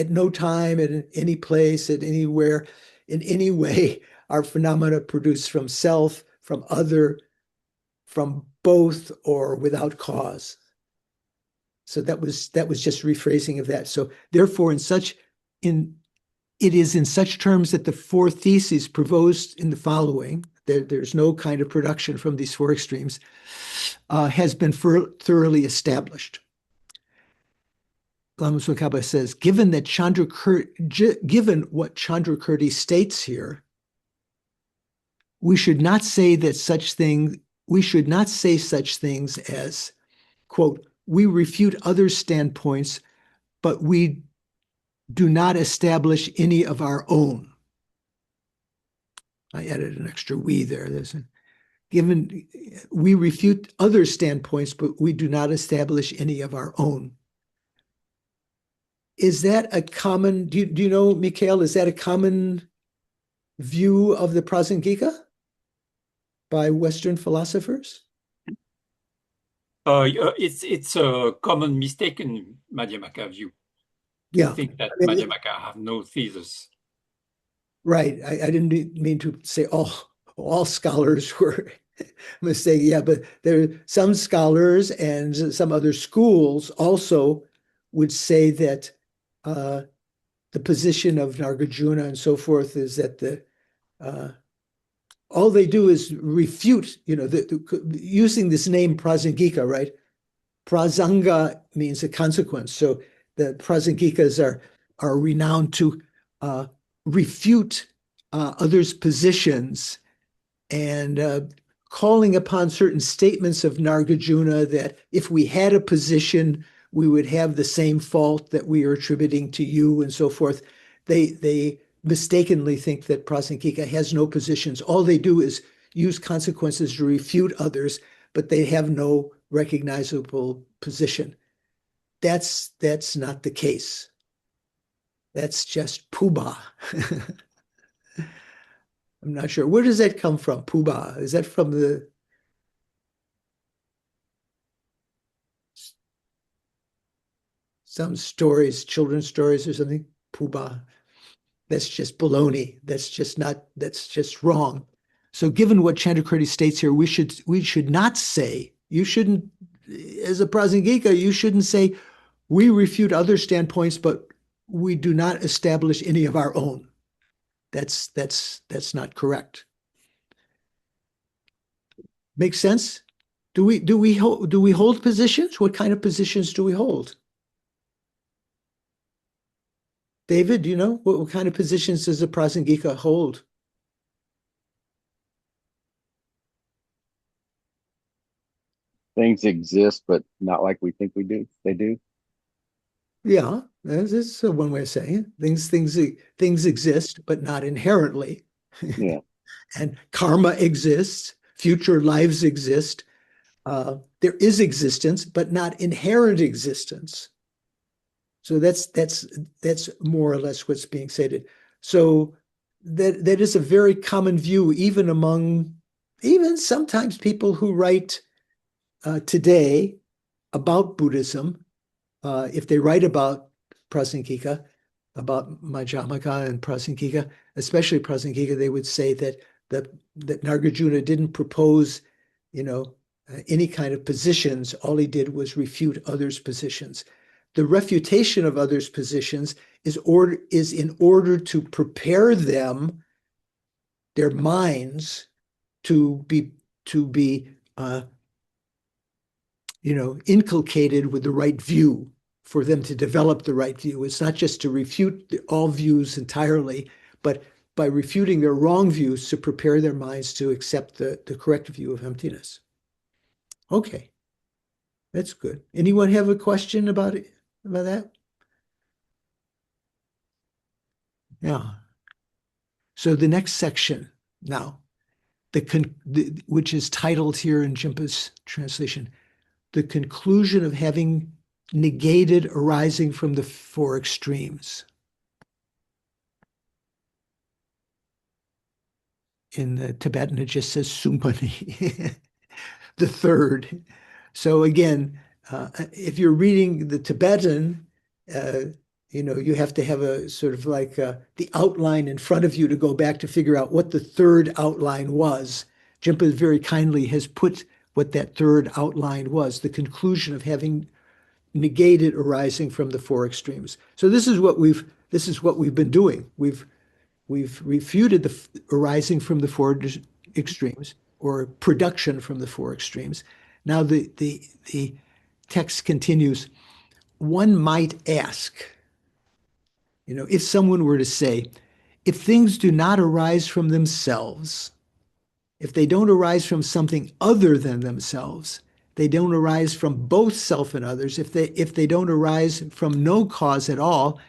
no time, at any place, at anywhere, in any way, are phenomena produced from self, from other, from both, or without cause. So that was just rephrasing of that. So therefore, it is in such terms that the four theses proposed in the following, there's no kind of production from these four extremes, has been thoroughly established. Lama Tsongkhapa says, given what Chandrakirti states here, we should not say such things as, quote, we refute other standpoints, but we do not establish any of our own. I added an extra we there. We refute other standpoints, but we do not establish any of our own. Is that a common, do you know, Mikhail, is that a common view of the Prasangika by Western philosophers? It's a common mistaken Madhyamaka view. Yeah. I think that Madhyamaka have no thesis. Right. I didn't mean to say all scholars were mistake. Yeah, but there are some scholars and some other schools also would say that the position of Nagarjuna and so forth is that all they do is refute, using this name prasangika, right? Prasanga means a consequence. So the prasangikas are renowned to refute others' positions and calling upon certain statements of Nagarjuna that if we had a position, we would have the same fault that we are attributing to you and so forth. They mistakenly think that Prasangika has no positions. All they do is use consequences to refute others, but they have no recognizable position. That's not the case. That's just Puba. I'm not sure. Where does that come from, Puba? Is that from some stories, children's stories or something? Puba. That's just baloney. That's just wrong. So given what Chandrakirti states here, we should not say, you shouldn't, as a Prasangika, you shouldn't say, we refute other standpoints, but we do not establish any of our own. That's not correct. Makes sense? Do we hold positions? What kind of positions do we hold? David, do you know what kind of positions does a Prasangika hold? Things exist, but not like we think they do. Yeah, that's one way of saying it. Things exist, but not inherently. Yeah. And karma exists, future lives exist. There is existence, but not inherent existence. So that's more or less what's being stated. So that is a very common view, even among sometimes people who write today about Buddhism. If they write about Prasangika, about Madhyamaka and Prasangika, especially Prasangika, they would say that Nagarjuna didn't propose, any kind of positions. All he did was refute others' positions. The refutation of others' positions is in order to prepare them, their minds, to be inculcated with the right view, for them to develop the right view. It's not just to refute all views entirely, but by refuting their wrong views to prepare their minds to accept the correct view of emptiness. Okay, that's good. Anyone have a question about that? Yeah. So the next section now, which is titled here in Jimpa's translation, the conclusion of having negated arising from the four extremes. In the Tibetan, it just says Sumpani, the third. So again, if you're reading the Tibetan, you have to have a sort of like the outline in front of you to go back to figure out what the third outline was. Jimpa very kindly has put what that third outline was, the conclusion of having negated arising from the four extremes. So this is what we've been doing. We've refuted the arising from the four extremes, or production from the four extremes. Now the text continues. One might ask, if someone were to say, if things do not arise from themselves, if they don't arise from something other than themselves, they don't arise from both self and others, if they don't arise from no cause at all,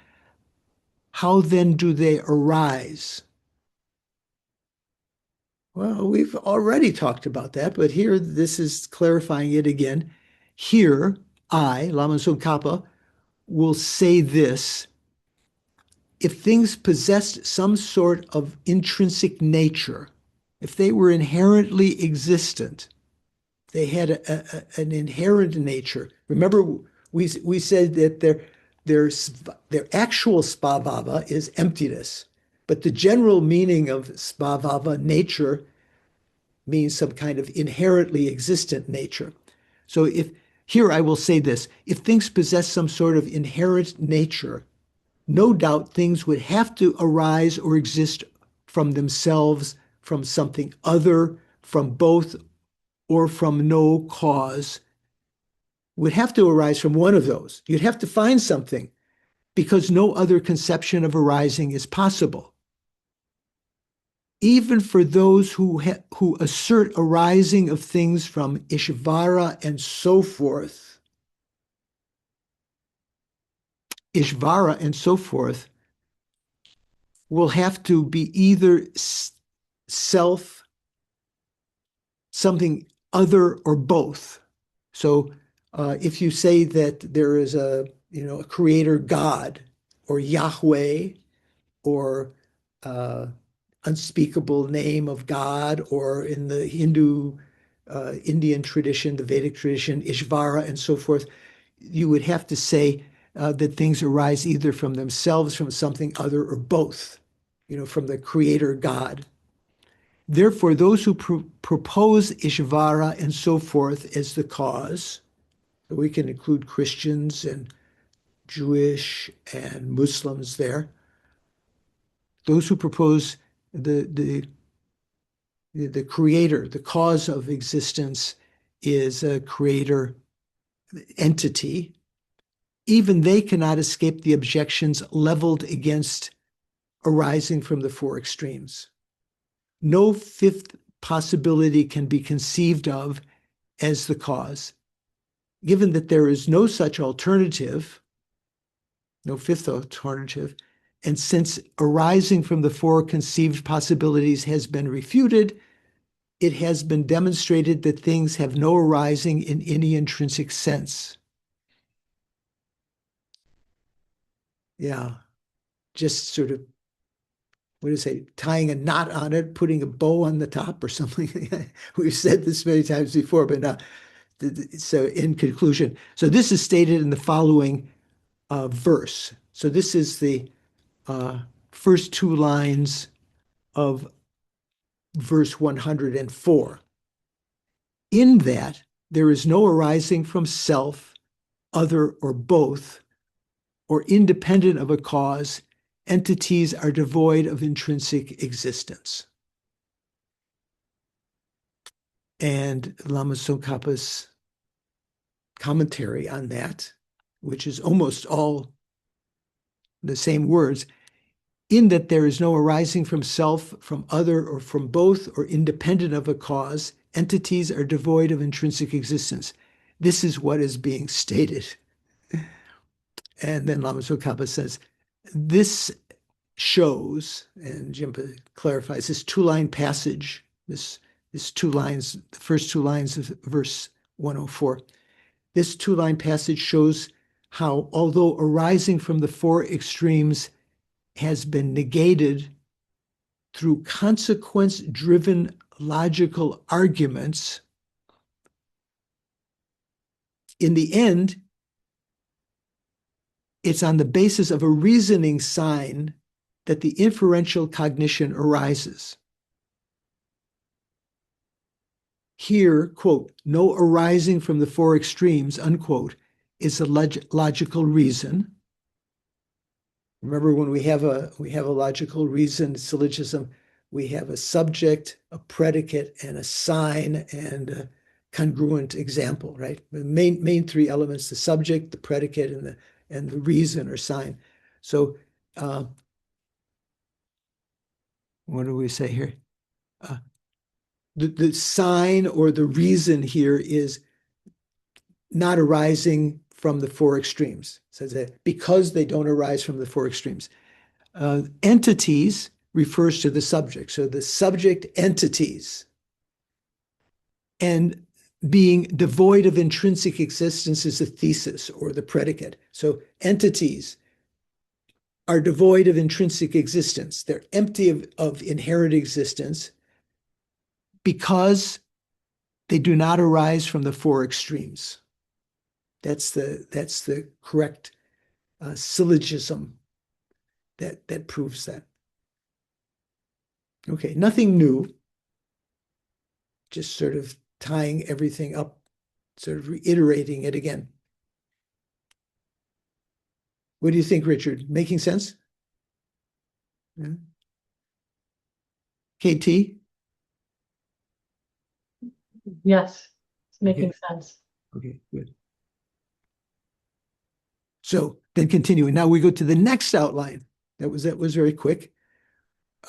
how then do they arise? Well, we've already talked about that, but here this is clarifying it again. Here, I, Lama Tsongkhapa, will say this. If things possessed some sort of intrinsic nature, if they were inherently existent, they had an inherent nature. Remember, we said that their actual svabhava is emptiness, but the general meaning of svabhava, nature, means some kind of inherently existent nature. So if here I will say this, if things possess some sort of inherent nature, no doubt things would have to arise or exist from themselves, from something other, from both, or from no cause. Would have to arise from one of those. You'd have to find something because no other conception of arising is possible. Even for those who assert arising of things from Ishvara and so forth, Ishvara and so forth will have to be either self, something other, or both. So if you say that there is a creator God or Yahweh or unspeakable name of God, or in the Hindu, Indian tradition, the Vedic tradition, Ishvara and so forth, you would have to say that things arise either from themselves, from something other, or both, from the creator God. Therefore, those who propose Ishvara and so forth as the cause, we can include Christians and Jewish and Muslims there, those who propose the creator, the cause of existence is a creator entity, even they cannot escape the objections leveled against arising from the four extremes. No fifth possibility can be conceived of as the cause. Given that there is no such alternative, no fifth alternative, and since arising from the four conceived possibilities has been refuted, it has been demonstrated that things have no arising in any intrinsic sense. Yeah, just sort of, what do you say, tying a knot on it, putting a bow on the top or something. We've said this many times before, but now, so in conclusion, so this is stated in the following verse. So this is the first two lines of verse 104. In that, there is no arising from self, other, or both, or independent of a cause. Entities are devoid of intrinsic existence. And Lama Tsongkhapa's commentary on that, which is almost all the same words, in that there is no arising from self, from other, or from both, or independent of a cause, entities are devoid of intrinsic existence. This is what is being stated. And then Lama Tsongkhapa says, this shows, and Jimpa clarifies, this two-line passage, this two lines, the first two lines of verse 104, this two-line passage shows how, although arising from the four extremes has been negated through consequence-driven logical arguments, in the end, it's on the basis of a reasoning sign that the inferential cognition arises. Here, quote, no arising from the four extremes, unquote, is a logical reason. Remember, when we have a logical reason syllogism, we have a subject, a predicate, and a sign, and a congruent example, right? The main three elements: the subject, the predicate, and the reason or sign. So, what do we say here? The sign or the reason here is not arising from the four extremes. It says that because they don't arise from the four extremes. Entities refers to the subject. So the subject entities, and being devoid of intrinsic existence is the thesis or the predicate. So entities are devoid of intrinsic existence. They're empty of inherent existence because they do not arise from the four extremes. That's the correct syllogism that proves that. Okay, nothing new. just sort of tying everything up, sort of reiterating it again. What do you think, Richard? Making sense? Yeah. KT? Yes, it's making Okay. sense. Okay, good. So then continuing. Now we go to the next outline. That was very quick.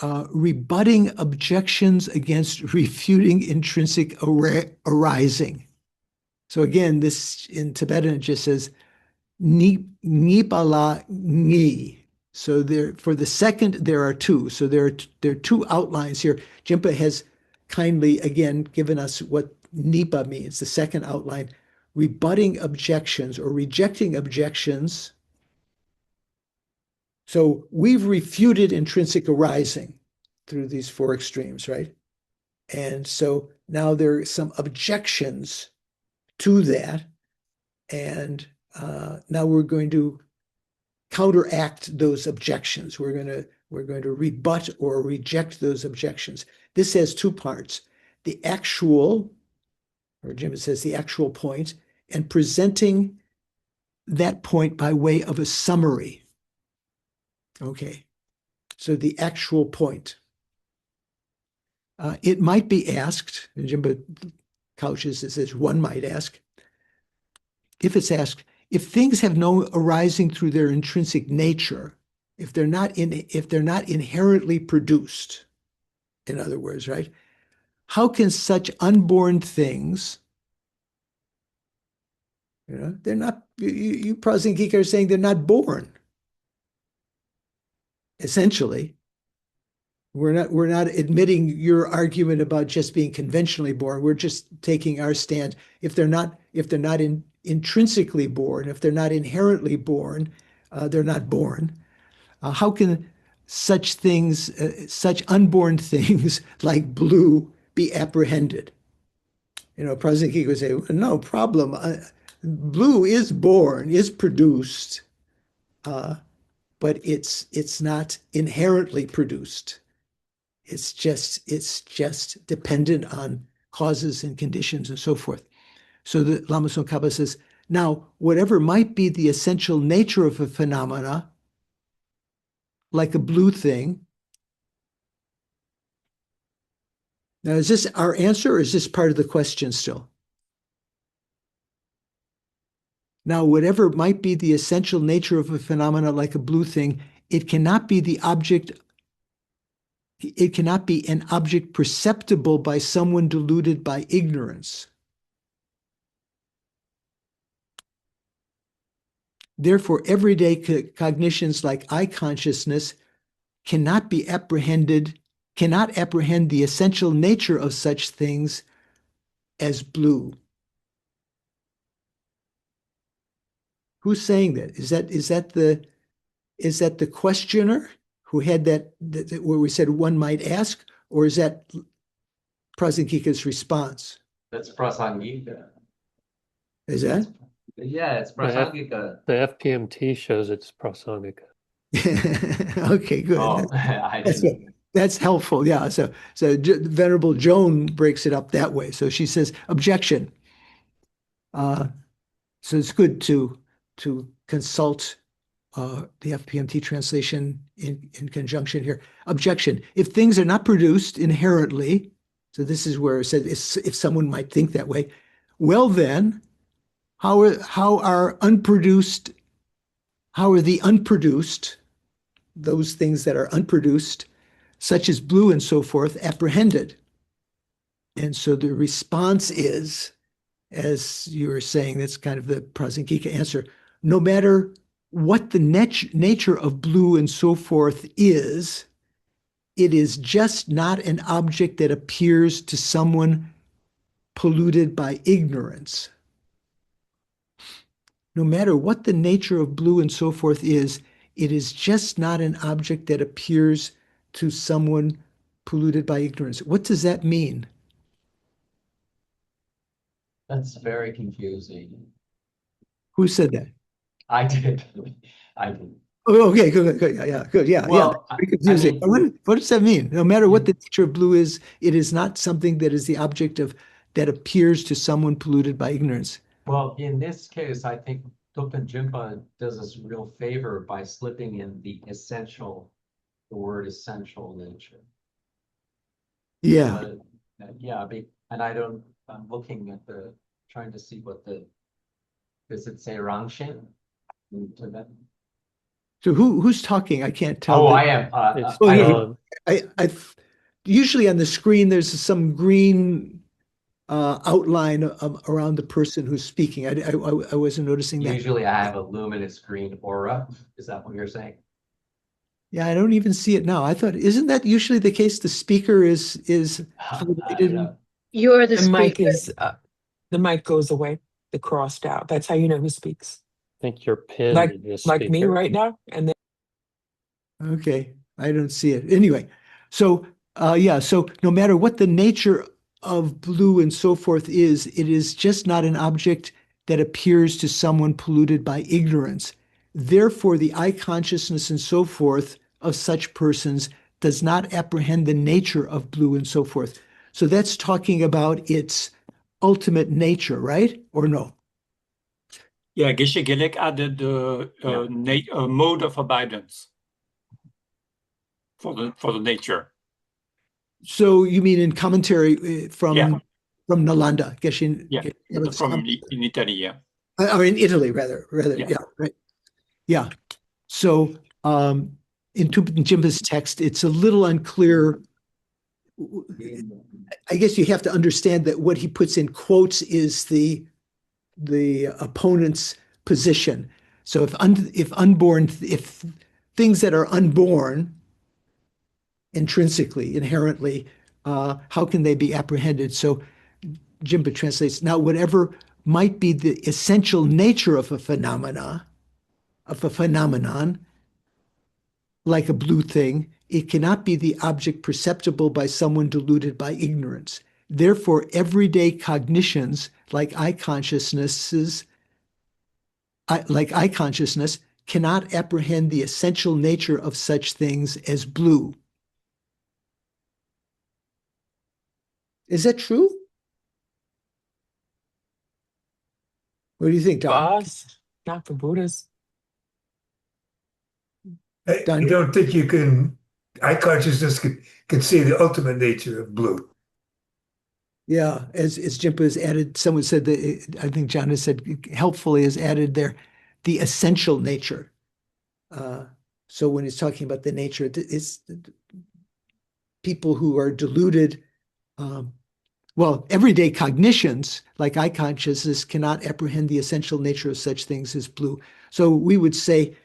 Rebutting objections against refuting intrinsic arising. So again, this in Tibetan it just says Nipala Ni. So there, for the second, there are two. So there are two outlines here. Jimpa has kindly again given us what Nipa means, the second outline, rebutting objections or rejecting objections. So we've refuted intrinsic arising through these four extremes, right? And so now there are some objections to that. And now we're going to counteract those objections. We're going to rebut or reject those objections. This has two parts: the actual, or Jim says the actual point, and presenting that point by way of a summary. Okay, so the actual point. It might be asked, and Jim couches it says one might ask, if it's asked, if things have no arising through their intrinsic nature, if they're not inherently produced, in other words, right? How can such unborn things, they're not, you Prasangika are saying they're not born. Essentially, we're not admitting your argument about just being conventionally born. We're just taking our stand. If they're not intrinsically born, if they're not inherently born, they're not born. How can such things, such unborn things like blue, be apprehended? Prasangika would say, no problem. Blue is born, is produced, but it's not inherently produced. It's just dependent on causes and conditions and so forth. So the Lama Tsongkhapa says, now, whatever might be the essential nature of a phenomena, like a blue thing. Now, is this our answer or is this part of the question still? Now, whatever might be the essential nature of a phenomena like a blue thing, it cannot be the object. It cannot be an object perceptible by someone deluded by ignorance. Therefore, everyday cognitions like eye consciousness cannot apprehend the essential nature of such things as blue. Who's saying that? Is that the questioner who had that where we said one might ask, or is that Prasangika's response? That's Prasangika. Is that? Yeah, it's Prasangika. The FPMT shows it's Prasangika. Okay, good. Oh, That's helpful. Yeah. So Venerable Joan breaks it up that way. So she says objection. So it's good to consult the FPMT translation in conjunction here. Objection. If things are not produced inherently, so this is where it said if someone might think that way, well then, how are the unproduced, those things that are unproduced, such as blue and so forth, apprehended? And so the response is, as you were saying, that's kind of the Prasangika answer. No matter what the nature of blue and so forth is, it is just not an object that appears to someone polluted by ignorance. No matter what the nature of blue and so forth is, it is just not an object that appears to someone polluted by ignorance. What does that mean? That's very confusing. Who said that? I did. I did. Oh, okay, good. Yeah, good. Yeah. Well, Very confusing. I mean, What does that mean? No matter what yeah. the nature of blue is, it is not something that is the object of that appears to someone polluted by ignorance. Well, in this case, I think Thupten Jinpa does us a real favor by slipping in the word essential nature. Yeah. Yeah, and I'm looking at trying to see does it say Rangshin? So who's talking? I can't tell. Oh, I am. It's Oh, I yeah. don't. I usually on the screen there's some green outline around the person who's speaking. I wasn't noticing that. Usually I have a luminous green aura. Is that what you're saying? Yeah, I don't even see it now. I thought, isn't that usually the case? The speaker is highlighted. Yeah. You're the The mic speaker. is the mic goes away, the crossed out. That's how you know who speaks. I think you're pinned Like to the like me speaker. right now. And then Okay, I don't see it. Anyway, so yeah, so no matter what the nature of blue and so forth is, it is just not an object that appears to someone polluted by ignorance. Therefore, the I consciousness and so forth of such persons does not apprehend the nature of blue and so forth. So that's talking about its ultimate nature, right? Or no? Yeah, Geshe Gelek added a mode of abundance for the nature. So you mean in commentary Yeah. from Nalanda, Geshe? Yeah, from in Italy, yeah. Or in Italy, rather, Yeah. right. Yeah. So in Thupten Jinpa's text, it's a little unclear. I guess you have to understand that what he puts in quotes is the opponent's position. So if things that are unborn intrinsically, inherently, how can they be apprehended? So Jinpa translates, now whatever might be the essential nature of a phenomenon, like a blue thing, it cannot be the object perceptible by someone deluded by ignorance. Therefore, everyday cognitions, like eye consciousness, cannot apprehend the essential nature of such things as blue. Is that true? What do you think, for Don? us, not for Buddhists. I Don? don't think you can, eye consciousness can see the ultimate nature of blue. Yeah, as Jinpa has added, someone said that, I think John has said helpfully has added there, the essential nature. So when he's talking about the nature, it's people who are deluded, well, everyday cognitions like eye consciousness cannot apprehend the essential nature of such things as blue. So we would say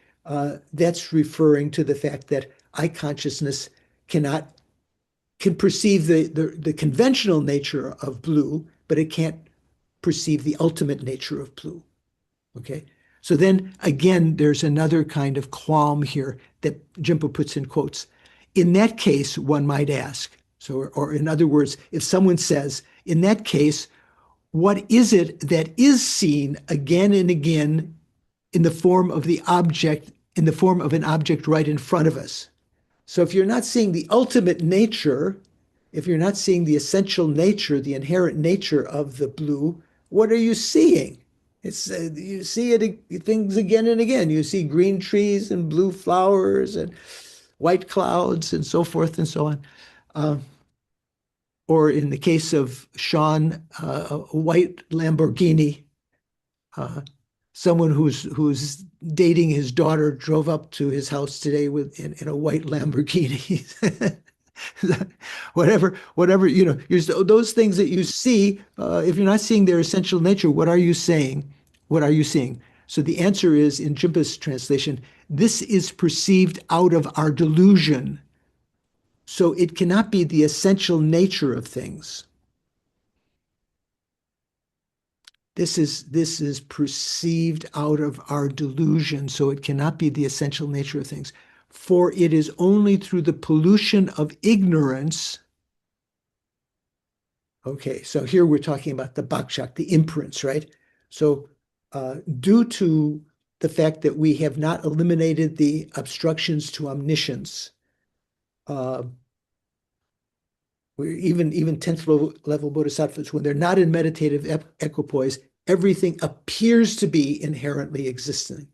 that's referring to the fact that eye consciousness can perceive the conventional nature of blue, but it can't perceive the ultimate nature of blue. Okay. So then again, there's another kind of qualm here that Jinpa puts in quotes. In that case, one might ask, so, or in other words, if someone says, in that case, what is it that is seen again and again in the form of the object, in the form of an object right in front of us? So if you're not seeing the ultimate nature, if you're not seeing the essential nature, the inherent nature of the blue, what are you seeing? It's you see things again and again. You see green trees and blue flowers and white clouds and so forth and so on. Or in the case of Sean, a white Lamborghini. Someone who's dating his daughter drove up to his house today in a white Lamborghini. whatever, those things that you see, if you're not seeing their essential nature, what are you saying? What are you seeing? So the answer is, in Jinpa's translation, this is perceived out of our delusion. So it cannot be the essential nature of things. This is perceived out of our delusion, so it cannot be the essential nature of things. For it is only through the pollution of ignorance. Okay, so here we're talking about the bakshak, the imprints, right? So due to the fact that we have not eliminated the obstructions to omniscience. Even 10th level bodhisattvas, when they're not in meditative equipoise, everything appears to be inherently existing.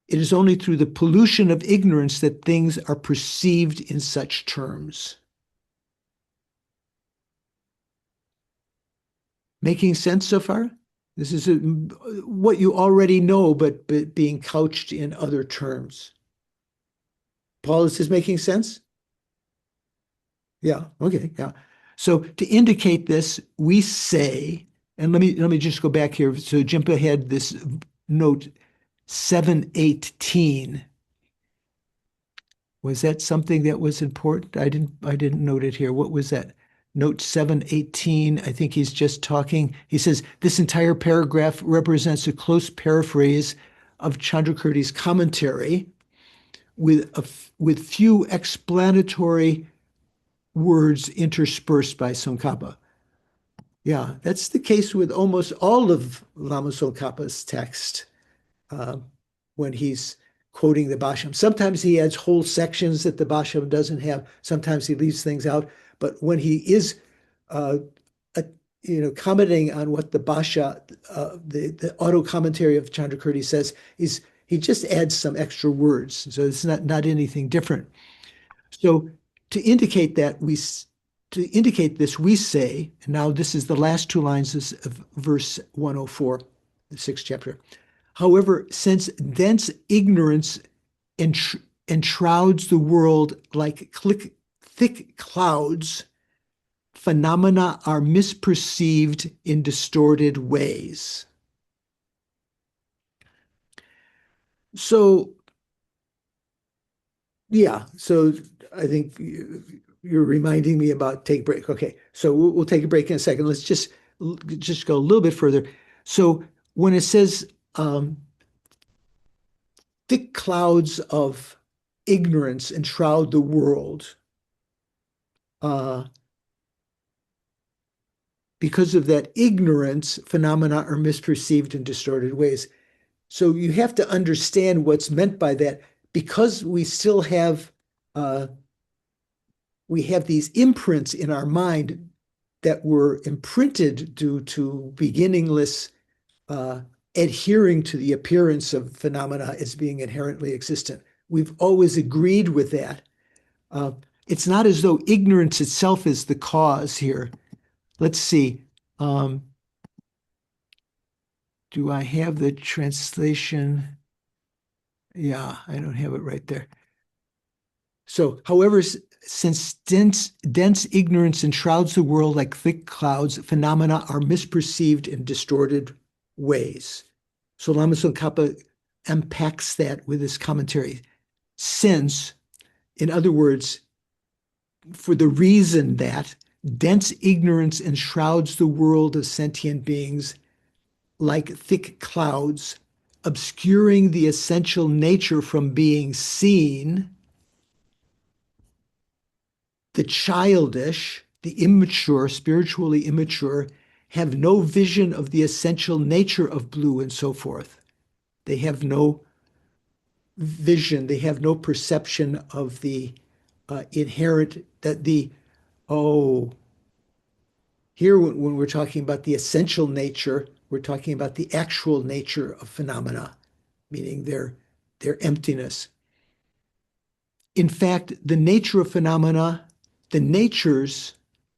It is only through the pollution of ignorance that things are perceived in such terms. Making sense so far? This is what you already know, but being couched in other terms. Paul, is this making sense? Yeah, okay, yeah. So to indicate this, we say, and let me just go back here. So jump ahead, this note 718. Was that something that was important? I didn't note it here. What was that? Note 718. I think he's just talking. He says, this entire paragraph represents a close paraphrase of Chandrakirti's commentary with few explanatory words interspersed by Tsongkhapa. Yeah, that's the case with almost all of Lama Tsongkhapa's text when he's quoting the Bhasham. Sometimes he adds whole sections that the Bhasham doesn't have. Sometimes he leaves things out. But when he is, commenting on what the Bhasha, the auto commentary of Chandrakirti says, he just adds some extra words. So it's not anything different. So to indicate this, we say, and now this is the last two lines of verse 104, the 6th chapter. However, since dense ignorance enshrouds the world like thick clouds, phenomena are misperceived in distorted ways. So, yeah, so I think you're reminding me about take a break. Okay, so we'll take a break in a second. Let's just go a little bit further. So when it says thick clouds of ignorance enshroud the world, because of that ignorance, phenomena are misperceived in distorted ways. So you have to understand what's meant by that, because we still have these imprints in our mind that were imprinted due to beginningless adhering to the appearance of phenomena as being inherently existent. We've always agreed with that. It's not as though ignorance itself is the cause here. Let's see. Do I have the translation? Yeah, I don't have it right there. So, however, since dense ignorance enshrouds the world like thick clouds, phenomena are misperceived in distorted ways. So Lama Tsongkhapa unpacks that with his commentary. Since, in other words, for the reason that dense ignorance enshrouds the world of sentient beings like thick clouds, obscuring the essential nature from being seen, the childish, the immature, spiritually immature, have no vision of the essential nature of blue and so forth. They have no vision, they have no perception of the inherent, here when we're talking about the essential nature, we're talking about the actual nature of phenomena, meaning their emptiness. In fact, the natures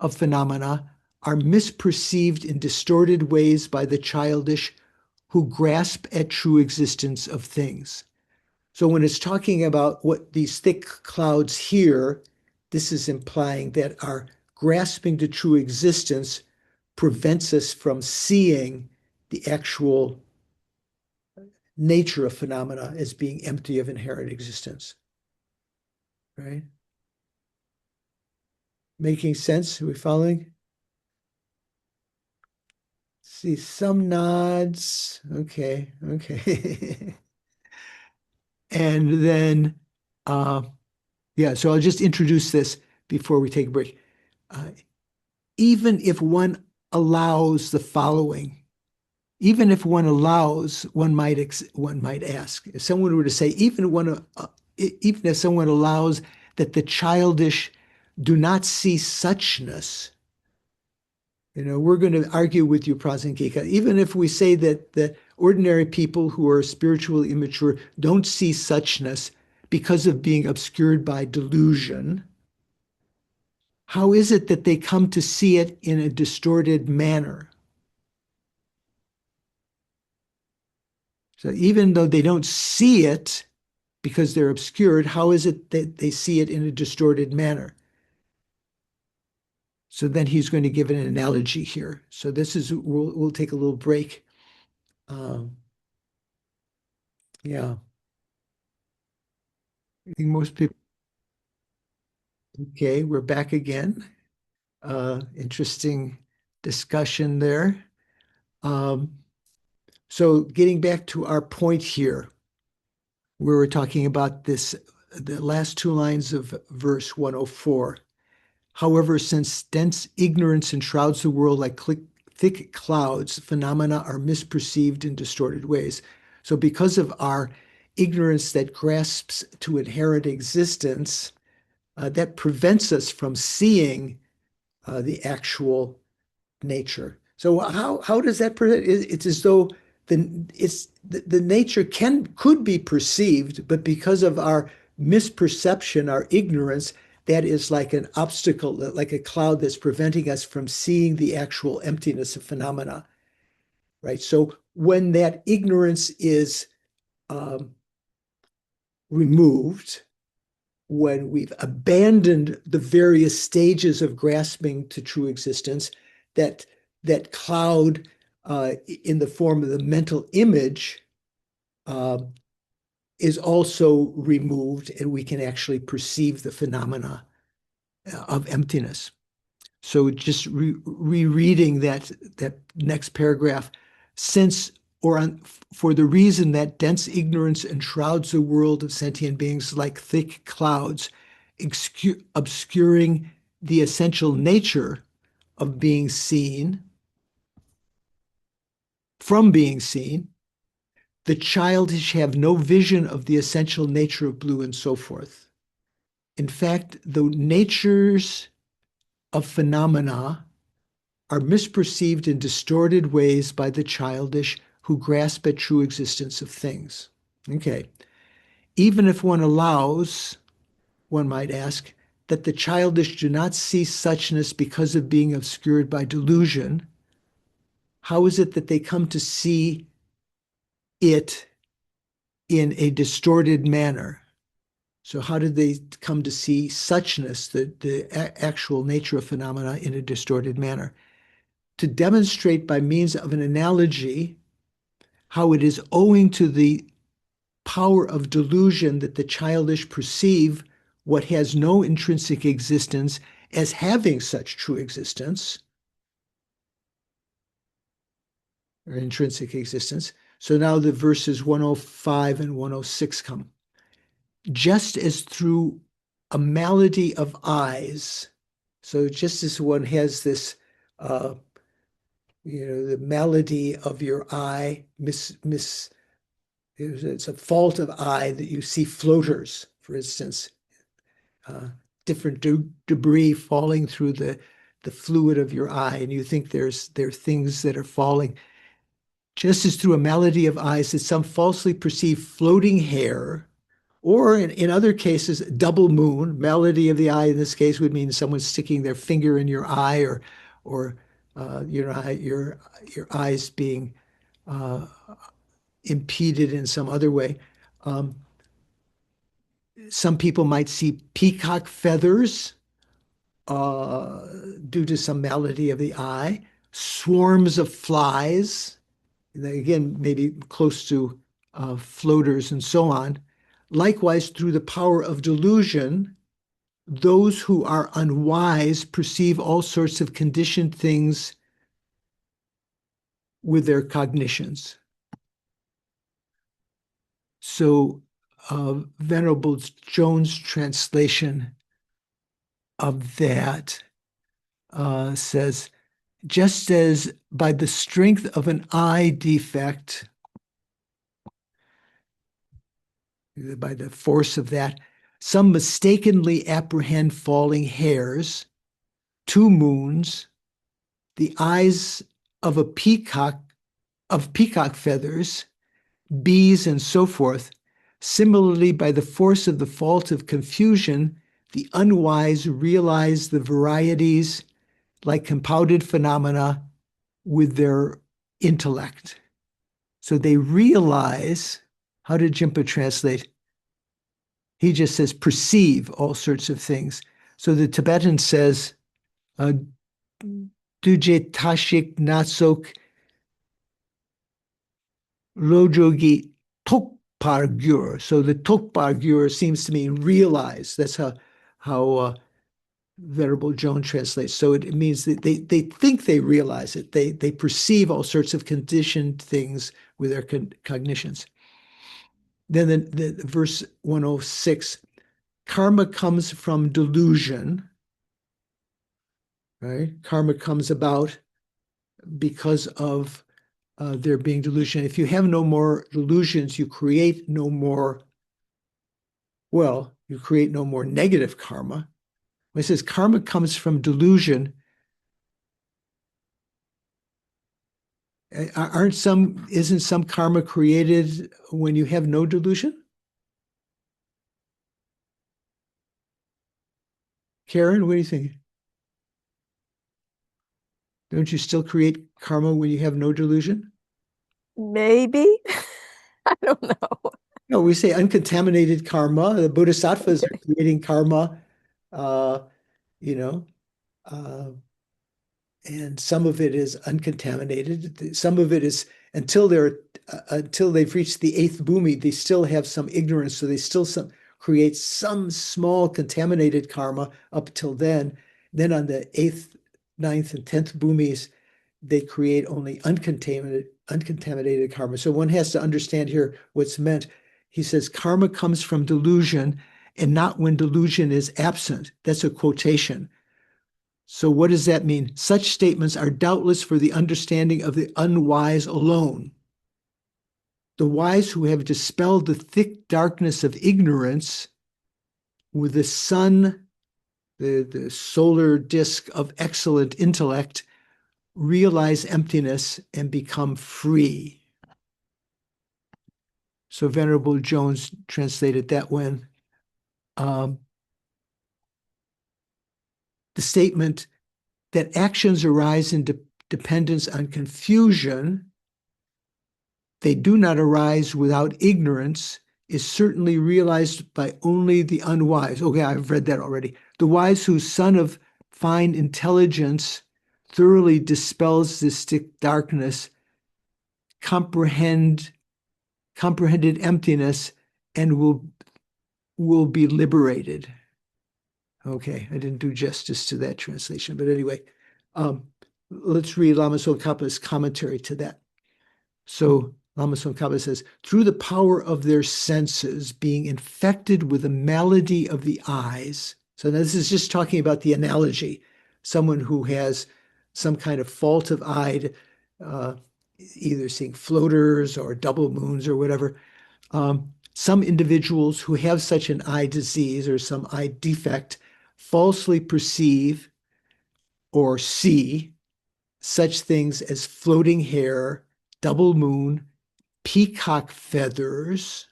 of phenomena are misperceived in distorted ways by the childish who grasp at true existence of things. So when it's talking about what these thick clouds here, this is implying that our grasping to true existence prevents us from seeing the actual nature of phenomena as being empty of inherent existence. Right? Making sense? Are we following? See some nods. Okay. And then, yeah, so I'll just introduce this before we take a break. Even if one allows the following, even if one allows, one might ask, if someone were to say, even if someone allows that the childish do not see suchness, we're going to argue with you, Prasankika. Even if we say that the ordinary people who are spiritually immature don't see suchness because of being obscured by delusion, how is it that they come to see it in a distorted manner? So even though they don't see it because they're obscured, how is it that they see it in a distorted manner? So then he's going to give an analogy here. So this is, we'll take a little break. Yeah. I think most people. Okay, we're back again. Interesting discussion there. So getting back to our point here, we were talking about this, the last two lines of verse 104. However, since dense ignorance enshrouds the world like thick clouds, phenomena are misperceived in distorted ways. So because of our ignorance that grasps to inherent existence, that prevents us from seeing the actual nature. So how does that present? It's as though the nature could be perceived, but because of our misperception, our ignorance, that is like an obstacle, like a cloud that's preventing us from seeing the actual emptiness of phenomena, right? So when that ignorance is removed, when we've abandoned the various stages of grasping to true existence, that cloud in the form of the mental image is also removed, and we can actually perceive the phenomena of emptiness. So just rereading that next paragraph, for the reason that dense ignorance enshrouds the world of sentient beings like thick clouds, obscuring the essential nature of being seen, from being seen, the childish have no vision of the essential nature of blue and so forth. In fact, the natures of phenomena are misperceived in distorted ways by the childish who grasp at true existence of things. Okay. Even if one allows, one might ask, that the childish do not see suchness because of being obscured by delusion, how is it that they come to see it in a distorted manner? So how did they come to see suchness, the actual nature of phenomena, in a distorted manner? To demonstrate by means of an analogy how it is owing to the power of delusion that the childish perceive what has no intrinsic existence as having such true existence or intrinsic existence. So now the verses 105 and 106 come. Just as through a malady of eyes, so just as one has this the malady of your eye, it's a fault of eye that you see floaters, for instance, different debris falling through the fluid of your eye, and you think there are things that are falling. Just as through a malady of eyes that some falsely perceive floating hair, or in other cases, double moon, malady of the eye in this case would mean someone sticking their finger in your eye, or your eyes being impeded in some other way. Some people might see peacock feathers due to some malady of the eye, swarms of flies, again, maybe close to floaters and so on. Likewise, through the power of delusion, those who are unwise perceive all sorts of conditioned things with their cognitions. So Venerable Jones' translation of that says, just as by the strength of an eye defect, by the force of that, some mistakenly apprehend falling hairs, 2 moons, the eyes of a peacock, of peacock feathers, bees, and so forth. Similarly, by the force of the fault of confusion, the unwise realize the varieties like compounded phenomena with their intellect. So they realize, how did Jimpa translate? He just says perceive all sorts of things. So the Tibetan says, Duje tashik natsok lojogi tokpar gyur. So the tokpar gyur seems to mean realize. That's how Venerable Joan translates. So it means that they think they realize it. They perceive all sorts of conditioned things with their cognitions. Then the verse 106, karma comes from delusion, right? Karma comes about because of there being delusion. If you have no more delusions, you create no more, well, you create no more negative karma. When it says karma comes from delusion, isn't some karma created when you have no delusion? Karen, what do you think? Don't you still create karma when you have no delusion? Maybe. I don't know. No, we say uncontaminated karma. The bodhisattvas are creating karma, you know, and some of it is uncontaminated. Some of it is until they've reached the eighth bhumi, they still have some ignorance, so they still create some small contaminated karma up till then. Then on the eighth, ninth, and 10th bhumis, they create only uncontaminated karma. So one has to understand here what's meant. He says karma comes from delusion and not when delusion is absent. That's a quotation. So what does that mean? Such statements are doubtless for the understanding of the unwise alone. The wise who have dispelled the thick darkness of ignorance with the sun, the solar disk of excellent intellect, realize emptiness and become free. So Venerable Jones translated that when the statement that actions arise in dependence on confusion, they do not arise without ignorance, is certainly realized by only the unwise. Okay, I've read that already. The wise whose sun of fine intelligence thoroughly dispels this thick darkness, comprehended emptiness, and will be liberated. Okay, I didn't do justice to that translation, but anyway, let's read Lama Tsongkhapa's commentary to that. So Lama Tsongkhapa says, through the power of their senses being infected with the malady of the eyes. So this is just talking about the analogy, someone who has some kind of fault of eye, either seeing floaters or double moons or whatever. Some individuals who have such an eye disease or some eye defect falsely perceive or see such things as floating hair, double moon, peacock feathers,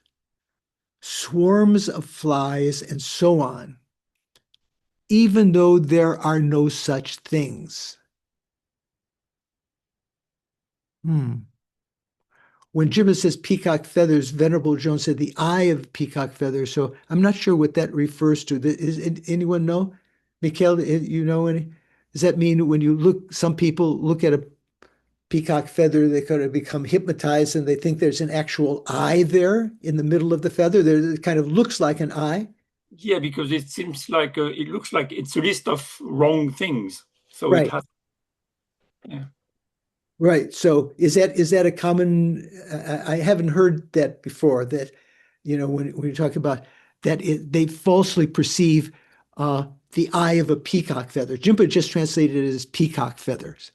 swarms of flies, and so on, even though there are no such things. When Jimmy says peacock feathers, Venerable Jones said the eye of peacock feathers. So I'm not sure what that refers to. Is anyone know? Mikhail, you know any? Does that mean when you look, some people look at a peacock feather, they kind of become hypnotized and they think there's an actual eye there in the middle of the feather? It kind of looks like an eye. Yeah, because it seems like it looks like it's a list of wrong things. So right. It has. Yeah. Right. So is that a common? I haven't heard that before. That when you talk about that, they falsely perceive the eye of a peacock feather. Jimpa just translated it as peacock feathers.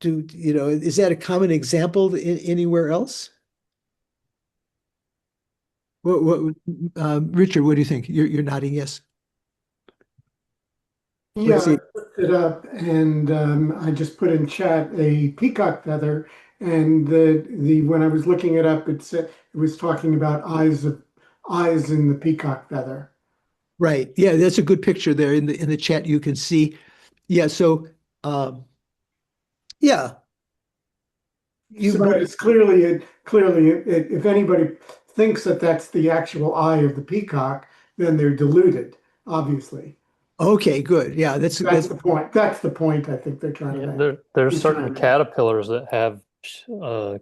is that a common example anywhere else? Richard, what do you think? You're nodding yes. Yeah, Let's I see. looked it up and I just put in chat a peacock feather, and the when I was looking it up, it said it was talking about eyes in the peacock feather. Right. Yeah, that's a good picture there in the chat. You can see. Yeah. So, yeah, you But it's clearly if anybody thinks that that's the actual eye of the peacock, then they're deluded, obviously. okay? Good. Yeah, That's the point. That's the point I think they're trying to make. There's He's trying certain to make. caterpillars that have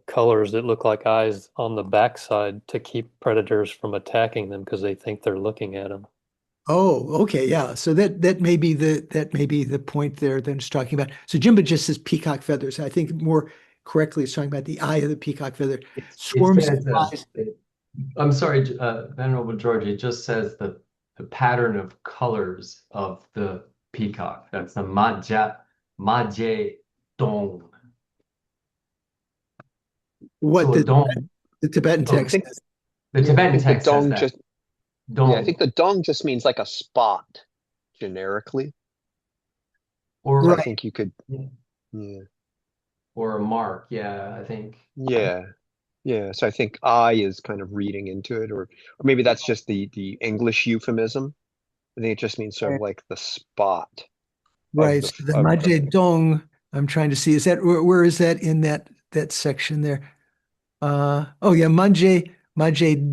colors that look like eyes on the backside to keep predators from attacking them because they think they're looking at them. Oh, okay, yeah. So that may be the point there that it's talking about. So Jimba just says peacock feathers. I think more correctly it's talking about the eye of the peacock feather. It Swarms says, of flies. I'm sorry, Venerable George, it just says the pattern of colors of the peacock. That's the Maje Dong. What So Dong, the Tibetan I text think says. the Tibetan the text says dong that. just Dong. I think the dong just means like a spot generically. Or So I Right. think you could, yeah. yeah, Or a mark, yeah, I think. yeah, yeah. So I think I is kind of reading into it, or maybe that's just the English euphemism. I think it just means sort of like the spot of Right. the So the of Maje Dong, I'm trying to see, is that where is that in that section there? Oh yeah, Maje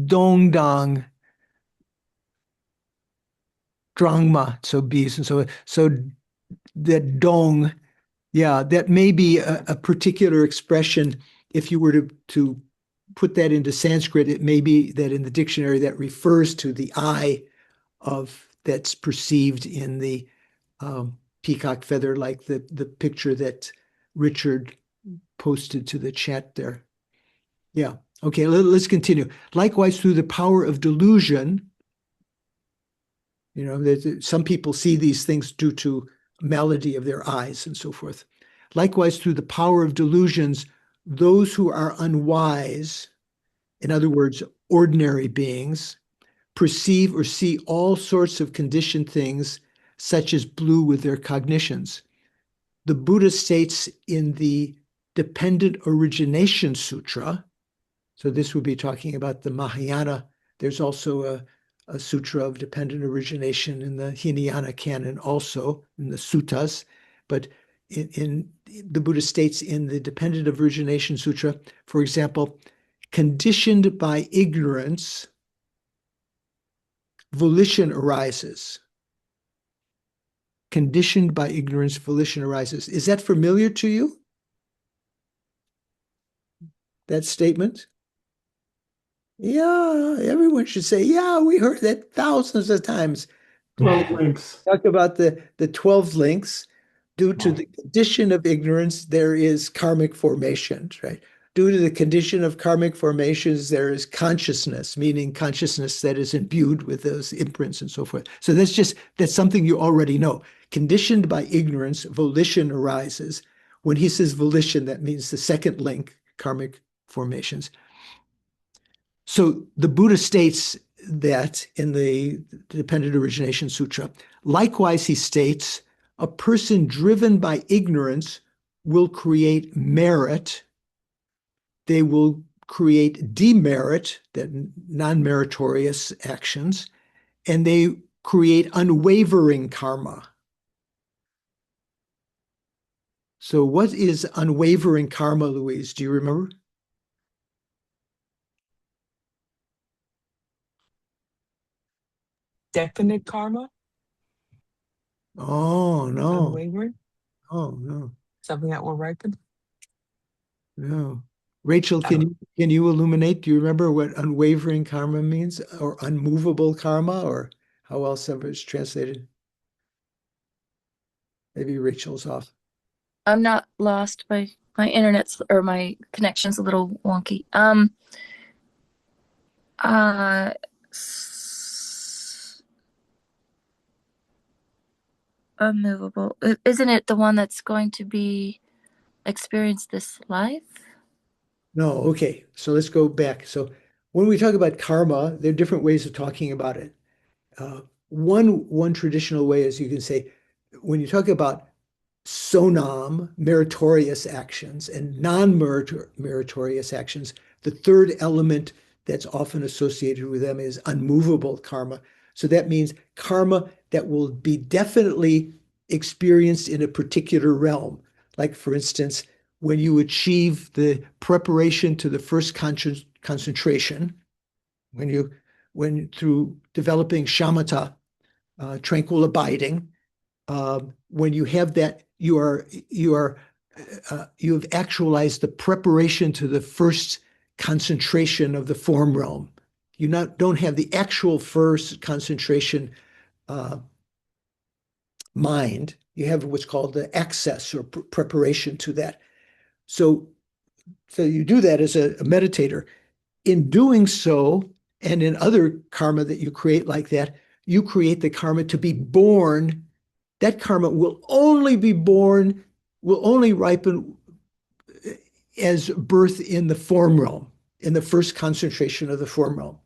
Dong Dong Drangma. So bees and so that dong, yeah, that may be a particular expression. If you were to put that into Sanskrit, it may be that in the dictionary that refers to the eye of that's perceived in the peacock feather, like the picture that Richard posted to the chat there. Yeah. Okay, let's continue. Likewise, through the power of delusion, some people see these things due to malady of their eyes and so forth. Likewise, through the power of delusions, those who are unwise, in other words, ordinary beings, perceive or see all sorts of conditioned things, such as blue with their cognitions. The Buddha states in the Dependent Origination Sutra, so this would be talking about the Mahayana. There's also a sutra of dependent origination in the Hinayana canon, also in the suttas. But in the Buddha states in the Dependent Origination Sutra, for example, conditioned by ignorance, volition arises. Conditioned by ignorance, volition arises. Is that familiar to you? That statement? Yeah, everyone should say, yeah, we heard that thousands of times. 12 links. Talk about the 12 links. Due to the condition of ignorance, there is karmic formation, right? Due to the condition of karmic formations, there is consciousness, meaning consciousness that is imbued with those imprints and so forth. So that's something you already know. Conditioned by ignorance, volition arises. When he says volition, that means the second link, karmic formations. So the Buddha states that in the Dependent Origination Sutra. Likewise, he states, a person driven by ignorance will create merit. They will create demerit, that non-meritorious actions, and they create unwavering karma. So what is unwavering karma, Louise? Do you remember? Definite karma, Oh, no. unwavering, Oh, no. something that will ripen. No. Rachel, can you illuminate? Do you remember what unwavering karma means, or unmovable karma, or how else ever it's translated? Maybe Rachel's off. I'm not lost. My internet's or my connection's a little wonky. Uh, unmovable. Isn't it the one that's going to be experience this life? No, okay. So let's go back. So when we talk about karma, there are different ways of talking about it. One traditional way is you can say, when you talk about sonam, meritorious actions, and non-meritorious actions, the third element that's often associated with them is unmovable karma. So that means karma that will be definitely experienced in a particular realm. Like, for instance, when you achieve the preparation to the first concentration, when through developing shamatha, tranquil abiding, when you have that, you have actualized the preparation to the first concentration of the form realm. You don't have the actual first concentration mind. You have what's called the access or preparation to that. So you do that as a meditator. In doing so, and in other karma that you create like that, you create the karma to be born. That karma will only be born, will only ripen as birth in the form realm, in the first concentration of the form realm.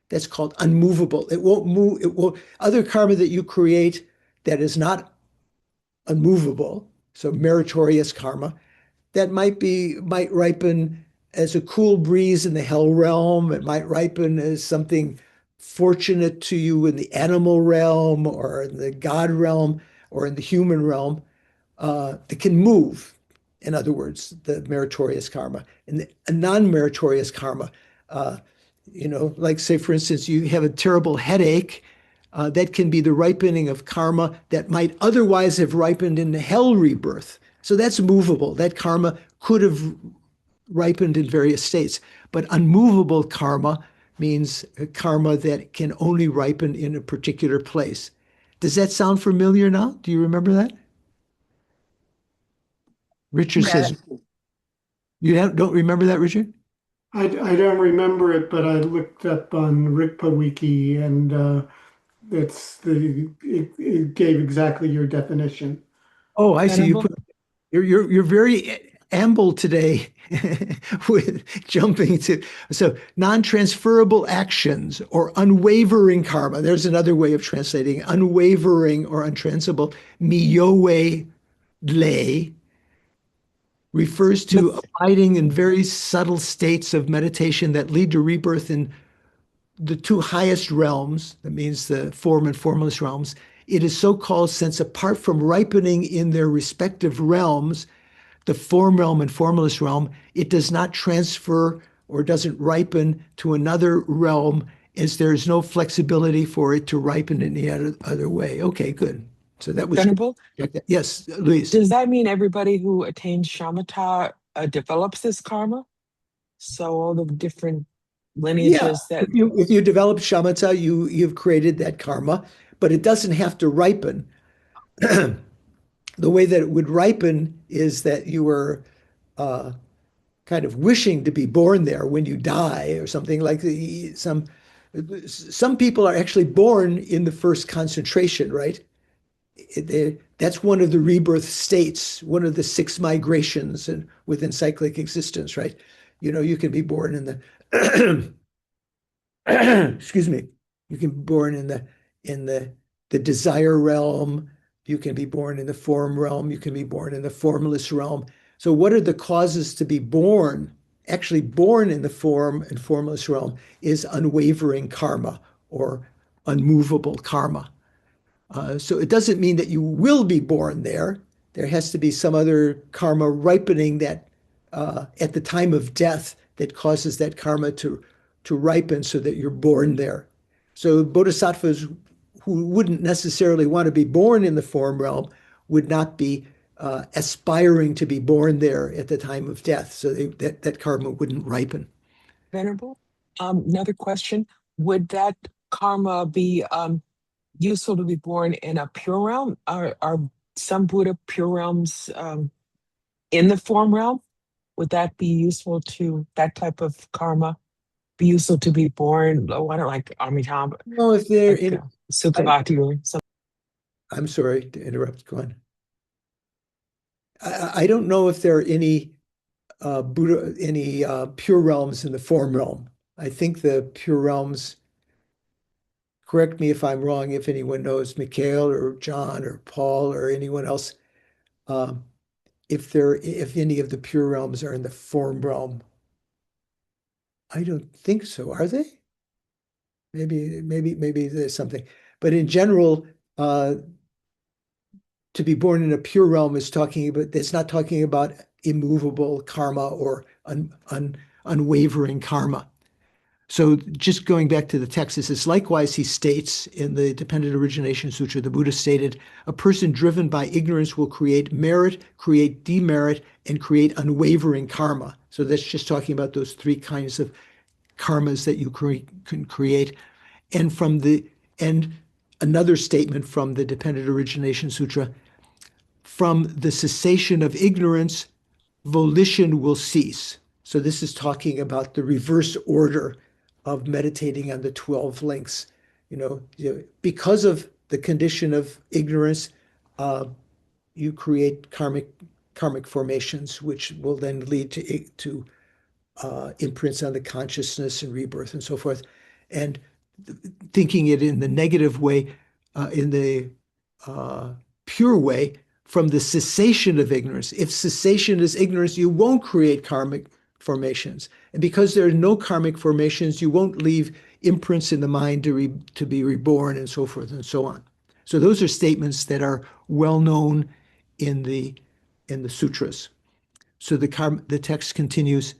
That's called unmovable. It won't move. It will. Other karma that you create that is not unmovable, so meritorious karma, that might ripen as a cool breeze in the hell realm. It might ripen as something fortunate to you in the animal realm or in the God realm or in the human realm. That can move, in other words, the meritorious karma. And a non-meritorious karma, like say, for instance, you have a terrible headache, that can be the ripening of karma that might otherwise have ripened in the hell rebirth. So that's movable. That karma could have ripened in various states. But unmovable karma means a karma that can only ripen in a particular place. Does that sound familiar now? Do you remember that? Richard says, you don't remember that, Richard? I don't remember it, but I looked up on Rigpa Wiki, and it gave exactly your definition. Oh, I see. Venerable? You're very amble today with jumping to non-transferable actions or unwavering karma. There's another way of translating unwavering or untransferable. Miyowe le refers to abiding in very subtle states of meditation that lead to rebirth in the two highest realms. That means the form and formless realms. It is so called since apart from ripening in their respective realms, the form realm and formless realm, it does not transfer or doesn't ripen to another realm, as there is no flexibility for it to ripen in the other way. Okay, good. So that was Venerable? Yes, Luis. Does that mean everybody who attains shamatha develops this karma? So all the different lineages that If you develop shamatha, you've created that karma, but it doesn't have to ripen. The way that it would ripen is that you were kind of wishing to be born there when you die or something like some people are actually born in the first concentration, right? That's one of the rebirth states, one of the 6 migrations and within cyclic existence, right? You can be born in the excuse me, you can be born in the desire realm, you can be born in the form realm, you can be born in the formless realm. So what are the causes to be born? Actually born in the form and formless realm is unwavering karma or unmovable karma. So it doesn't mean that you will be born there. There has to be some other karma ripening that at the time of death that causes that karma to ripen so that you're born there. So bodhisattvas who wouldn't necessarily want to be born in the form realm would not be aspiring to be born there at the time of death. So that karma wouldn't ripen. Venerable? Another question. Would that karma be useful to be born in a pure realm? Are some Buddha pure realms in the form realm? Would that be useful to that type of karma? Be useful to be born? Oh, I don't like Amitabha. No, if they're like, in Sukhavati or something. I'm sorry to interrupt. Go on. I don't know if there are any pure realms in the form realm. I think the pure realms, correct me if I'm wrong, if anyone knows, Mikhail or John or Paul or anyone else, um, if any of the pure realms are in the form realm. I don't think so. Are they? Maybe there's something. But in general, to be born in a pure realm is talking about, it's not talking about immovable karma or unwavering karma. So just going back to the text, it says, likewise, he states in the Dependent Origination Sutra, the Buddha stated, a person driven by ignorance will create merit, create demerit, and create unwavering karma. So that's just talking about those three kinds of karmas that you can create. And another statement from the Dependent Origination Sutra, from the cessation of ignorance, volition will cease. So this is talking about the reverse order of meditating on the 12 links. Because of the condition of ignorance, you create karmic formations, which will then lead to imprints on the consciousness and rebirth and so forth. And thinking it in the negative way, in the pure way, from the cessation of ignorance. If cessation is ignorance, you won't create karmic formations. And because there are no karmic formations, you won't leave imprints in the mind to be reborn and so forth and so on. So those are statements that are well known in the sutras. So the text continues,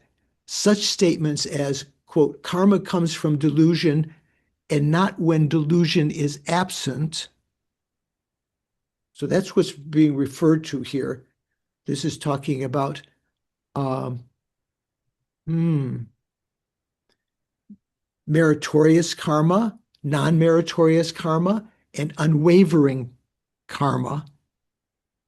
such statements as, quote, karma comes from delusion and not when delusion is absent. So that's what's being referred to here. This is talking about meritorious karma, non-meritorious karma, and unwavering karma.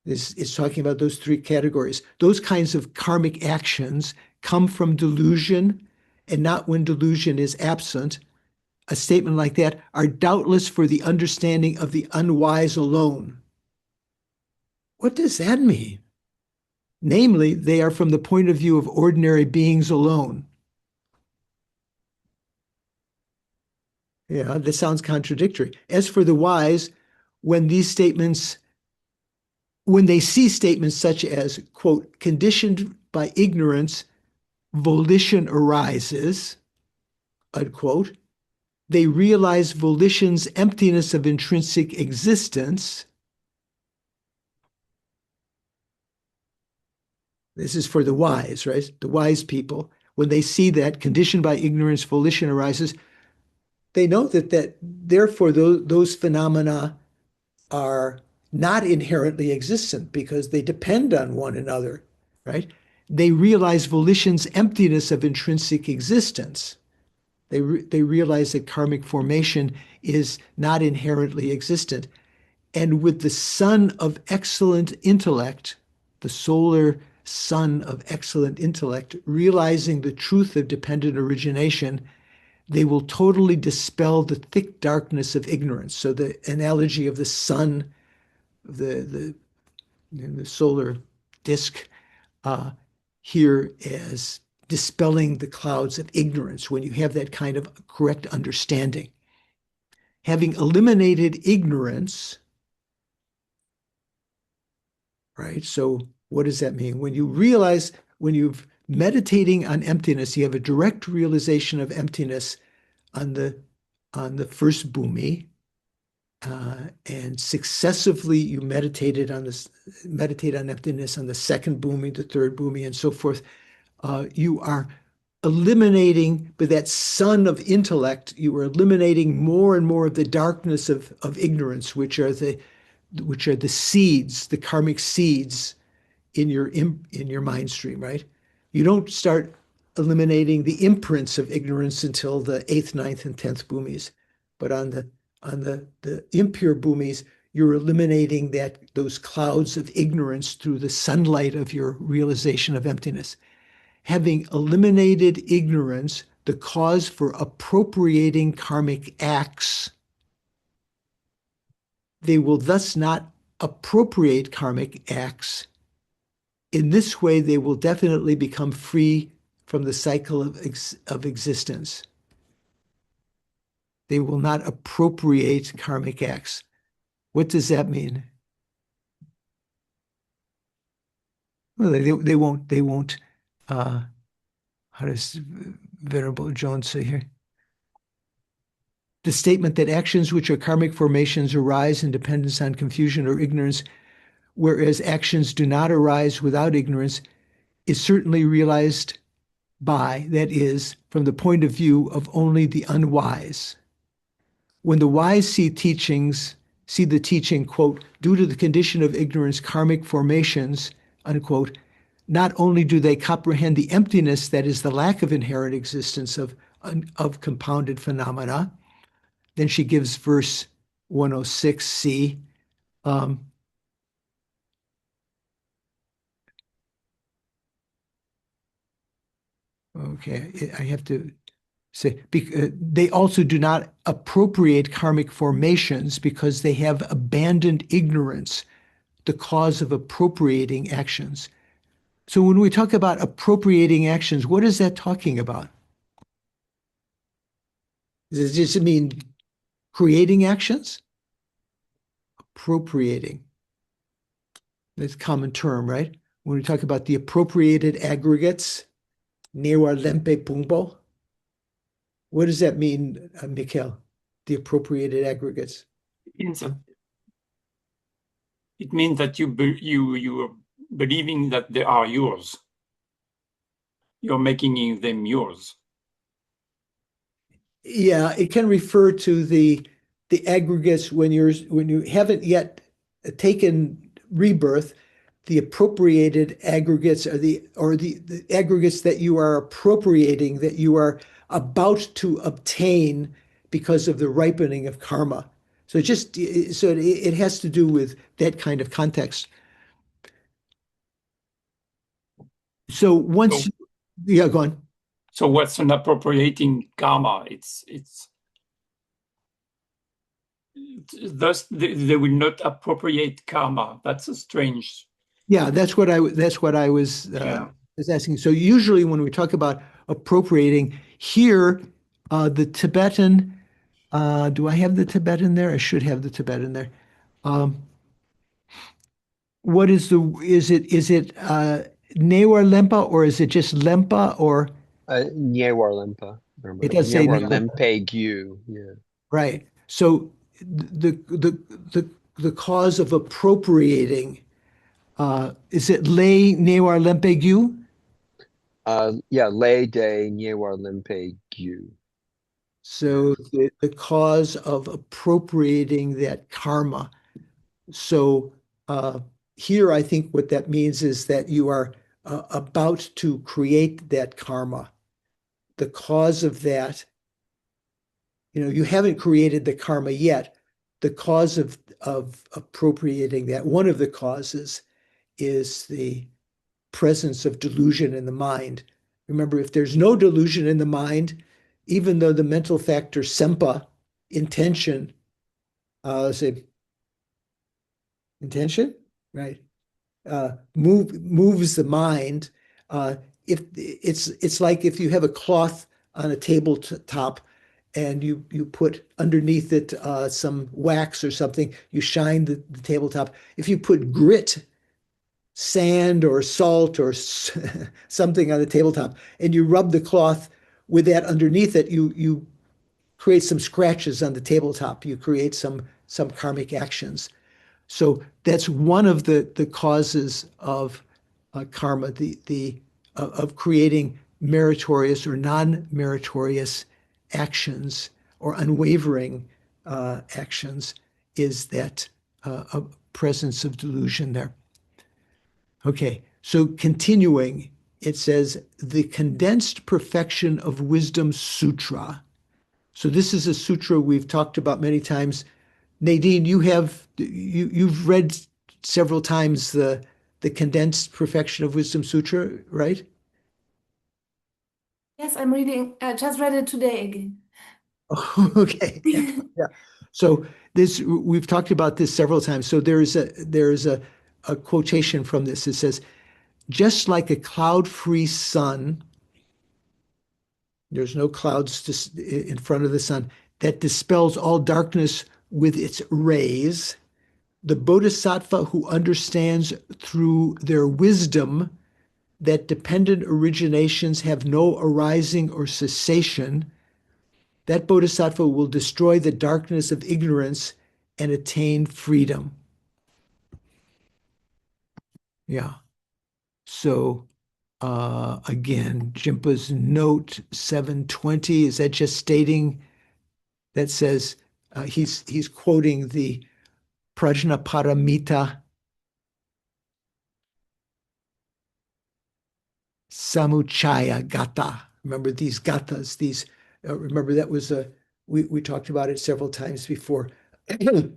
This is talking about those three categories. Those kinds of karmic actions come from delusion and not when delusion is absent. A statement like that are doubtless for the understanding of the unwise alone. What does that mean? Namely, they are from the point of view of ordinary beings alone. Yeah, this sounds contradictory. As for the wise, when they see statements such as, quote, conditioned by ignorance, volition arises, unquote, they realize volition's emptiness of intrinsic existence. This is for the wise, right? The wise people. When they see that conditioned by ignorance, volition arises, they know that therefore those phenomena are not inherently existent because they depend on one another, right? They realize volition's emptiness of intrinsic existence. They realize that karmic formation is not inherently existent. And with the sun of excellent intellect, the solar sun of excellent intellect, realizing the truth of dependent origination, they will totally dispel the thick darkness of ignorance. So the analogy of the sun, the solar disk, here as dispelling the clouds of ignorance when you have that kind of correct understanding. Having eliminated ignorance, right? So what does that mean? When you realize, when you're meditating on emptiness, you have a direct realization of emptiness on the first bhumi, and successively you meditate on emptiness on the second bhumi, the third bhumi, and so forth. You are eliminating, with that sun of intellect, you are eliminating more and more of the darkness of ignorance, which are the seeds, the karmic seeds in your mind stream, right? You don't start eliminating the imprints of ignorance until the 8th, 9th, and 10th bhumis. But on the impure bhumis, you're eliminating those clouds of ignorance through the sunlight of your realization of emptiness. Having eliminated ignorance, the cause for appropriating karmic acts, they will thus not appropriate karmic acts In this way, they will definitely become free from the cycle of existence. They will not appropriate karmic acts. What does that mean? Well, they won't, how does Venerable Jones say here? The statement that actions which are karmic formations arise in dependence on confusion or ignorance, whereas actions do not arise without ignorance, is certainly realized by, that is, from the point of view of only the unwise. When the wise see the teaching, quote, due to the condition of ignorance, karmic formations, unquote, not only do they comprehend the emptiness that is the lack of inherent existence of compounded phenomena. Then she gives verse 106c. Okay, I have to say, they also do not appropriate karmic formations because they have abandoned ignorance, the cause of appropriating actions. So when we talk about appropriating actions, what is that talking about? Does it just mean creating actions? Appropriating. That's a common term, right? When we talk about the appropriated aggregates, Newa Lempe Pungpo, what does that mean, Mikhail? The appropriated aggregates? It means that you are believing that they are yours. You're making them yours. Yeah, it can refer to the aggregates when you haven't yet taken rebirth. The appropriated aggregates are the aggregates that you are appropriating, that you are about to obtain because of the ripening of karma. So it has to do with that kind of context. So once, yeah, go on. So what's an appropriating karma? Thus they will not appropriate karma. That's a strange. Yeah, that's what I was asking. So usually when we talk about appropriating here, the Tibetan, do I have the Tibetan there? I should have the Tibetan there. What is it Newar Lempa, or is it just Lempa, or? Nyewar Lempa. It does say Nyewar Lempe Gyu. Yeah. Right. So the cause of appropriating, is it Lei Newar Lempe Gyu? Yeah, Lei De Nyewar Lempe Gyu. So the cause of appropriating that karma. So here, I think what that means is that you are about to create that karma. The cause of that, you haven't created the karma yet. The cause of appropriating that, one of the causes is the presence of delusion in the mind. Remember, if there's no delusion in the mind, even though the mental factor sempa, intention, say intention, right, moves the mind. If it's like if you have a cloth on a tabletop and you put underneath it some wax or something, you shine the tabletop. If you put grit, sand or salt or something on the tabletop and you rub the cloth with that underneath it, you create some scratches on the tabletop. You create some karmic actions. So that's one of the causes of karma, of creating meritorious or non-meritorious actions or unwavering actions, is that a presence of delusion there. Okay, so continuing, it says the Condensed Perfection of Wisdom Sutra. So this is a sutra we've talked about many times. Nadine, you've read several times the Condensed Perfection of Wisdom Sutra, right? Yes, I'm reading. I just read it today again. Okay. Yeah. So we've talked about this several times. So there is a quotation from this. It says, just like a cloud-free sun, there's no clouds in front of the sun, that dispels all darkness with its rays. The bodhisattva who understands through their wisdom that dependent originations have no arising or cessation, that bodhisattva will destroy the darkness of ignorance and attain freedom. Yeah. So again, Jimpa's note 720, is that just stating that says he's quoting the Prajnaparamita Samuchaya Gata. Remember these gathas, remember that was we talked about it several times before,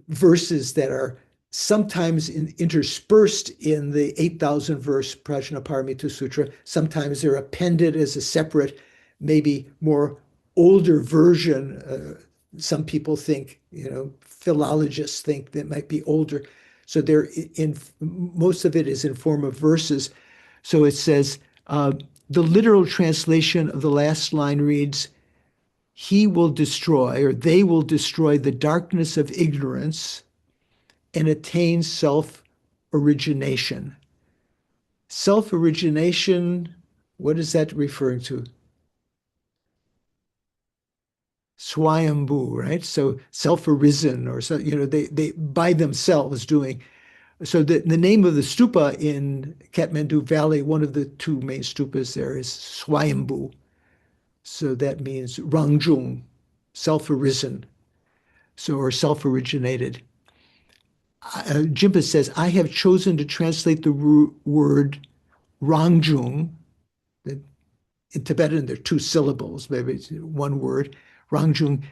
verses that are sometimes interspersed in the 8,000 verse Prajnaparamita Sutra. Sometimes they're appended as a separate, maybe more older version. Some people think, philologists think that might be older. So most of it is in form of verses. So it says, the literal translation of the last line reads, he will destroy, or they will destroy the darkness of ignorance and attain self-origination. Self-origination, what is that referring to? Swayambhu, right? So self-arisen, or so, they by themselves doing. So the name of the stupa in Kathmandu Valley, one of the two main stupas there, is Swayambhu. So that means Rangjung, self-arisen, or self-originated. Jimpa says, I have chosen to translate the word Rangjung. In Tibetan, there are two syllables, maybe it's one word, Rangjung,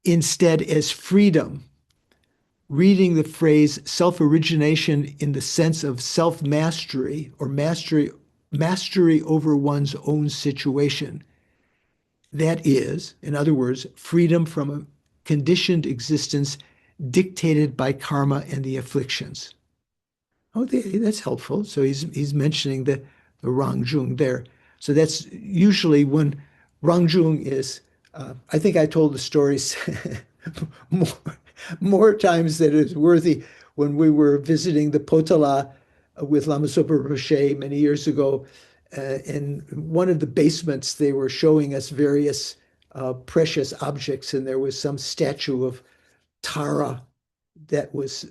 instead as freedom, reading the phrase self-origination in the sense of self-mastery, or mastery over one's own situation. That is, in other words, freedom from a conditioned existence dictated by karma and the afflictions. Oh, that's helpful. So he's mentioning the Rangjung there. So that's usually when Rangjung is, I think I told the stories more times than is worthy when we were visiting the Potala with Lama Zopa Rinpoche many years ago. In one of the basements, they were showing us various precious objects, and there was some statue of Tara that was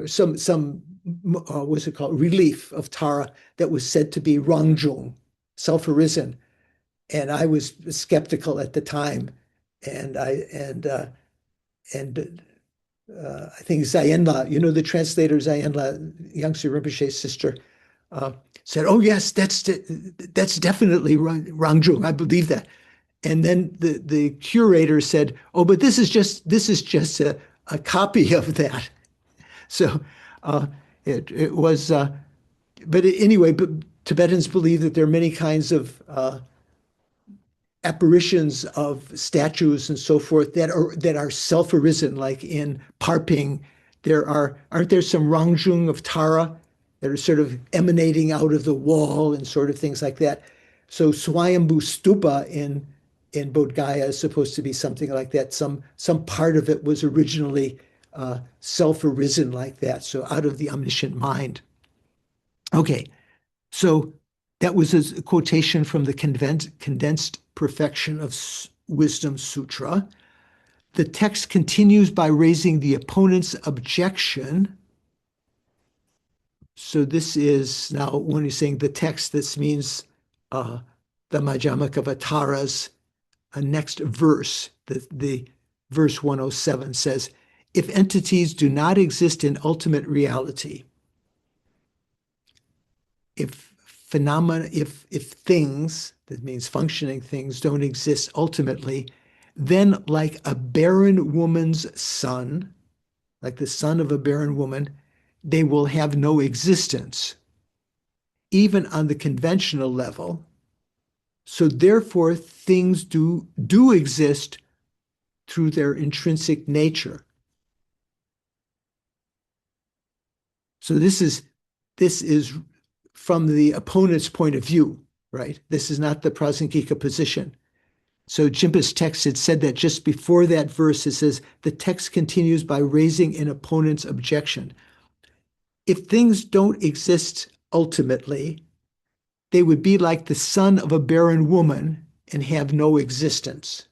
some what's it called, relief of Tara that was said to be Rangjung, self-arisen, and I was skeptical at the time, and I think Zayenla, the translator Zayenla, Yangtze Rinpoche's sister, said, "Oh yes, that's definitely Rangjung. I believe that." And then the curator said, "Oh, but this is just a copy of that." So it was, but anyway, but Tibetans believe that there are many kinds of apparitions of statues and so forth that are self-arisen, like in Parping. Aren't there some Rangjung of Tara that are sort of emanating out of the wall and sort of things like that? So Swayambhu Stupa in Bodh Gaya is supposed to be something like that. Some part of it was originally self-arisen like that, so out of the omniscient mind. Okay, so that was a quotation from the Condensed Perfection of Wisdom Sutra. The text continues by raising the opponent's objection. So this is now, when he's saying the text, this means the Madhyamaka next verse. The verse 107 says, if entities do not exist in ultimate reality, if phenomena, if things, that means functioning things, don't exist ultimately, then like a barren woman's son, like the son of a barren woman, they will have no existence, even on the conventional level. So therefore, things do exist through their intrinsic nature. So this is from the opponent's point of view, right? This is not the Prasangika position. So Jimpa's text had said that just before that verse, it says, the text continues by raising an opponent's objection. If things don't exist ultimately, they would be like the son of a barren woman and have no existence,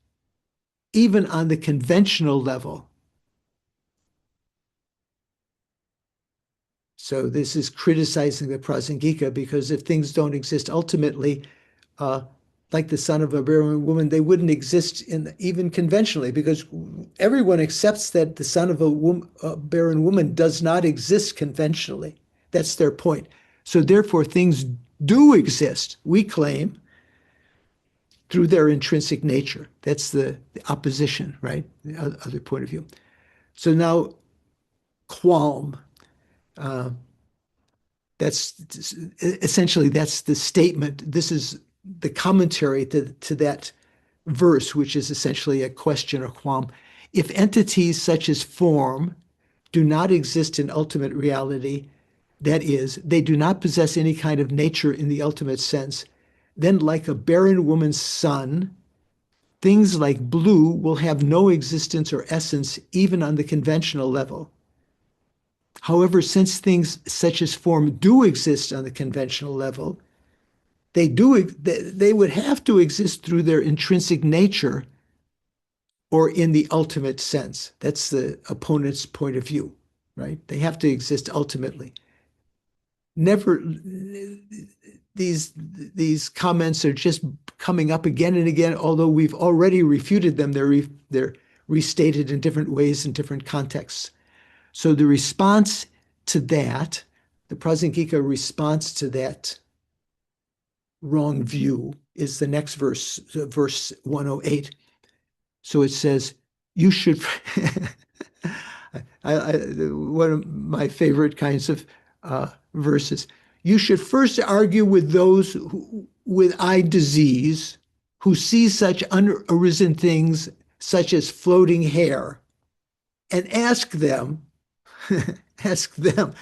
even on the conventional level. So this is criticizing the Prasangika, because if things don't exist ultimately, like the son of a barren woman, they wouldn't exist even conventionally, because everyone accepts that the son of a barren woman does not exist conventionally. That's their point. So therefore, things do exist, we claim, through their intrinsic nature. That's the opposition, right? The other point of view. So now, qualm. That's essentially, that's the statement. This is the commentary to that verse, which is essentially a question or qualm. If entities such as form do not exist in ultimate reality, that is, they do not possess any kind of nature in the ultimate sense, then like a barren woman's son, things like blue will have no existence or essence even on the conventional level. However, since things such as form do exist on the conventional level, they would have to exist through their intrinsic nature or in the ultimate sense. That's the opponent's point of view, right? They have to exist ultimately. Never, these comments are just coming up again and again, although we've already refuted them. They're restated in different ways in different contexts. So the response to that, the Prasangika response to that wrong view, is the next verse, verse 108. So it says, you should, one of my favorite kinds of verses, you should first argue with those with eye disease who see such unarisen things such as floating hair, and ask them,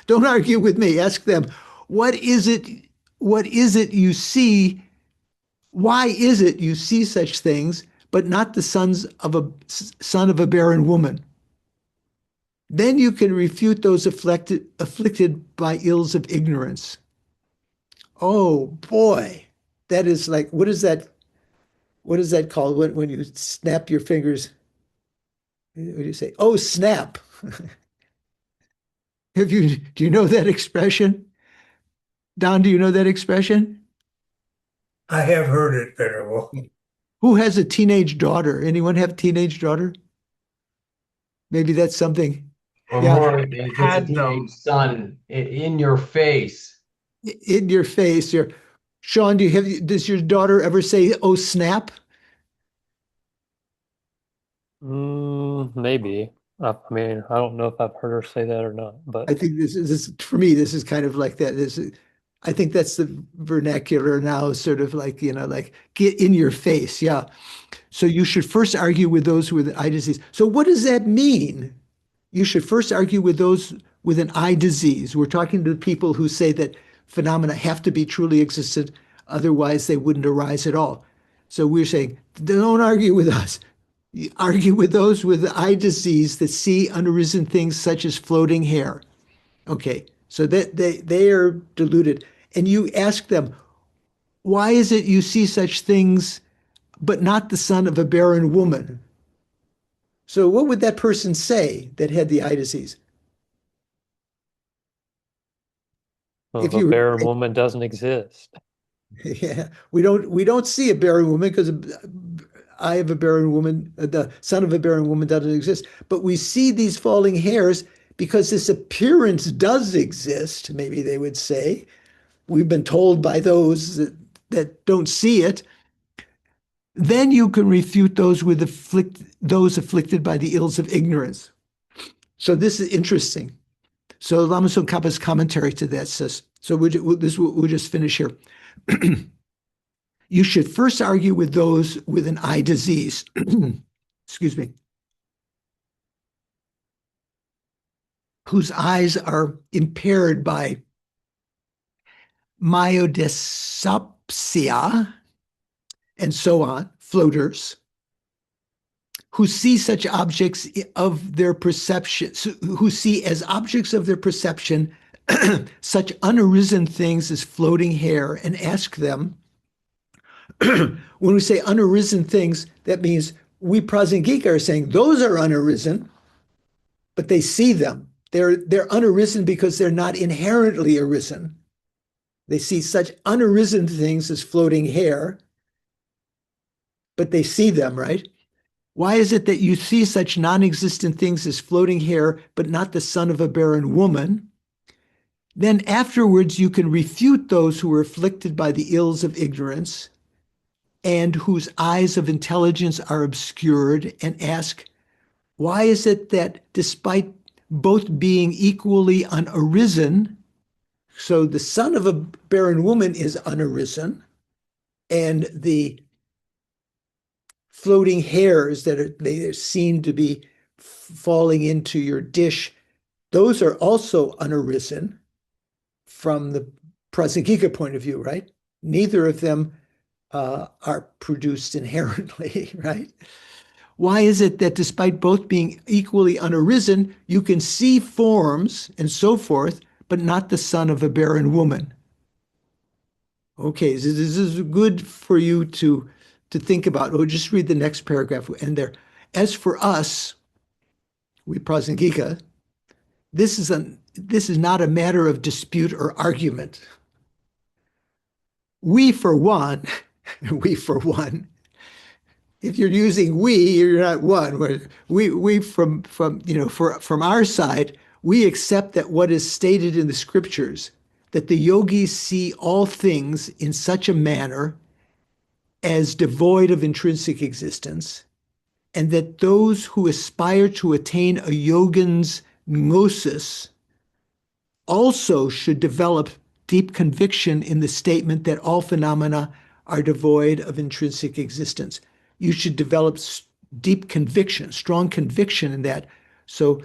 don't argue with me, ask them, what is it you see? Why is it you see such things, but not the son of a barren woman? Then you can refute those afflicted by ills of ignorance. Oh boy, that is like, what is that called when you snap your fingers? What do you say? Oh, snap. Do you know that expression? Don, do you know that expression? I have heard it, Venerable. Who has a teenage daughter? Anyone have a teenage daughter? Maybe that's something. Or Yeah. more, it's a Had teenage them. son in your face. In your face. Sean, does your daughter ever say, oh, snap? Maybe. I mean, I don't know if I've heard her say that or not, but I think this for me, this is kind of like that. I think that's the vernacular now, sort of like, like get in your face. Yeah. So you should first argue with those with eye disease. So what does that mean? You should first argue with those with an eye disease. We're talking to people who say that phenomena have to be truly existent, otherwise they wouldn't arise at all. So we're saying, don't argue with us. You argue with those with eye disease that see unarisen things such as floating hair. Okay, so that they are deluded. And you ask them, why is it you see such things, but not the son of a barren woman? So what would that person say that had the eye disease? If a you, barren woman doesn't exist. yeah, we don't see a barren woman because eye of a barren woman, the son of a barren woman doesn't exist. But we see these falling hairs because this appearance does exist. Maybe they would say, we've been told by those that don't see it. Then you can refute those those afflicted by the ills of ignorance. So this is interesting. So Lama Tsongkhapa's commentary to that says, so we'll just finish here. You should first argue with those with an eye disease. Excuse me. Whose eyes are impaired by myodesopsia, and so on, floaters, who see such objects of their perception, who see as objects of their perception such unarisen things as floating hair, and ask them, when we say unarisen things, that means we Prasangika are saying those are unarisen, but they see them. They're unarisen because they're not inherently arisen. They see such unarisen things as floating hair, but they see them, right? Why is it that you see such non-existent things as floating hair, but not the son of a barren woman? Then afterwards you can refute those who are afflicted by the ills of ignorance and whose eyes of intelligence are obscured, and ask, why is it that despite both being equally unarisen, so the son of a barren woman is unarisen, and the floating hairs that they seem to be falling into your dish, those are also unarisen from the Prasangika point of view, right? Neither of them are produced inherently, right? Why is it that despite both being equally unarisen, you can see forms and so forth, but not the son of a barren woman? Okay, this is good for you to think about. Oh, just read the next paragraph. And there, as for us, we Prasangika, this is not a matter of dispute or argument. We for one, if you're using we, you're not one. We from our side, we accept that what is stated in the scriptures, that the yogis see all things in such a manner as devoid of intrinsic existence, and that those who aspire to attain a yogin's gnosis also should develop deep conviction in the statement that all phenomena are devoid of intrinsic existence. You should develop deep conviction, strong conviction in that. So,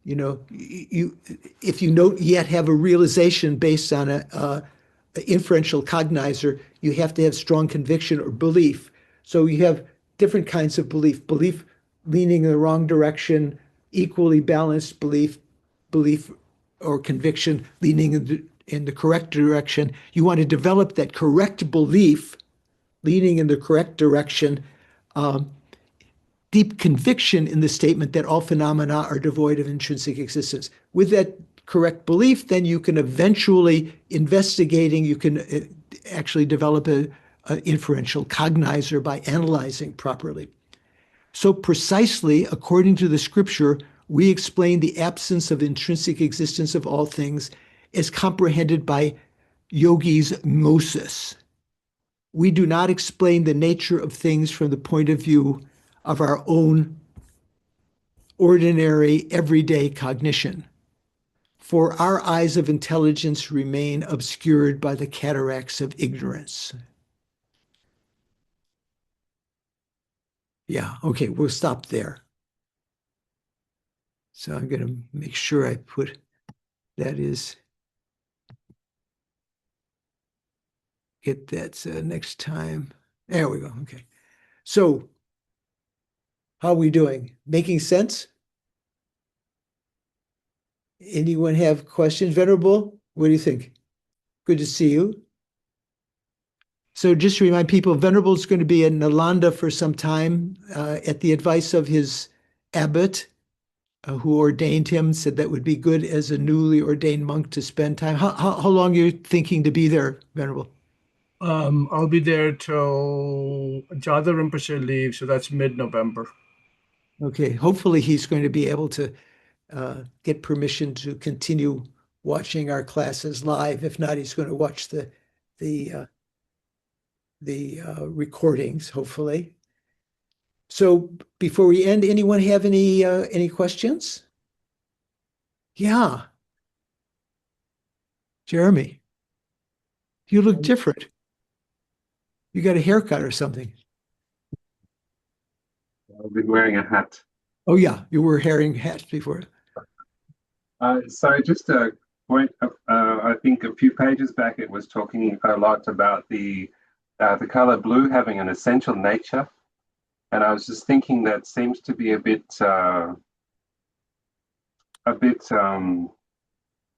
if you don't yet have a realization based on an inferential cognizer, you have to have strong conviction or belief. So you have different kinds of belief leaning in the wrong direction, equally balanced belief or conviction leaning in the correct direction. You want to develop that correct belief leaning in the correct direction, deep conviction in the statement that all phenomena are devoid of intrinsic existence. With that correct belief, then you can eventually investigating, you can actually develop an inferential cognizer by analyzing properly. So precisely, according to the scripture, we explain the absence of intrinsic existence of all things as comprehended by yogis' gnosis. We do not explain the nature of things from the point of view of our own ordinary, everyday cognition, for our eyes of intelligence remain obscured by the cataracts of ignorance. Yeah, okay, we'll stop there. So I'm going to make sure I put that is, get that next time. There we go, okay. So, how are we doing? Making sense? Anyone have questions? Venerable, what do you think? Good to see you. So just to remind people, Venerable is going to be in Nalanda for some time at the advice of his abbot who ordained him, said that would be good as a newly ordained monk to spend time. How long are you thinking to be there, Venerable? I'll be there till Jada Rinpoche leaves, so that's mid-November. Okay, hopefully he's going to be able to get permission to continue watching our classes live. If not, he's going to watch the recordings, hopefully. So before we end, anyone have any questions? Yeah. Jeremy, you look different. You got a haircut or something. I'll be wearing a hat. Oh yeah, you were wearing hats before. So just a point. I think a few pages back it was talking a lot about the color blue having an essential nature, and I was just thinking that seems to be a bit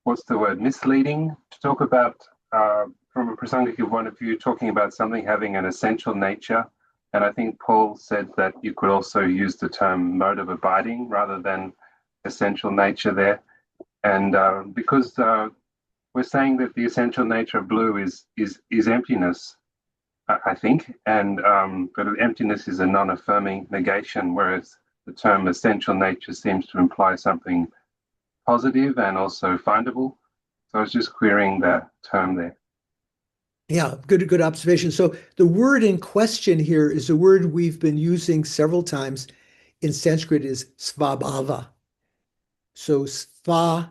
what's the word, misleading to talk about from a prasangika point of view, talking about something having an essential nature. And I think Paul said that you could also use the term mode of abiding rather than essential nature there. And because we're saying that the essential nature of blue is emptiness, I think, and but emptiness is a non-affirming negation, whereas the term essential nature seems to imply something positive and also findable. So I was just querying that term there. Yeah, good observation. So the word in question here is a word we've been using several times in Sanskrit is svabhava. So sva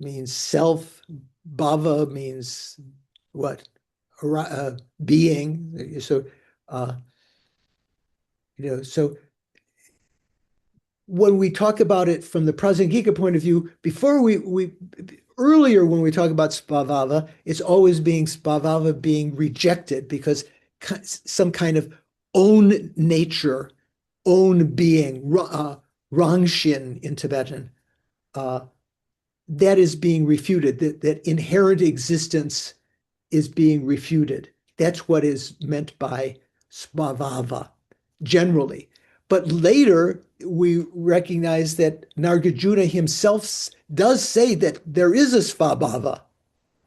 means self, bhava means what? Being. So so when we talk about it from the Prasangika point of view, earlier when we talk about svabhava, it's always being svabhava being rejected because some kind of own nature, own being, rangshin in Tibetan, that is being refuted, that inherent existence is being refuted. That's what is meant by svabhava generally. But later, we recognize that Nagarjuna himself does say that there is a svabhava.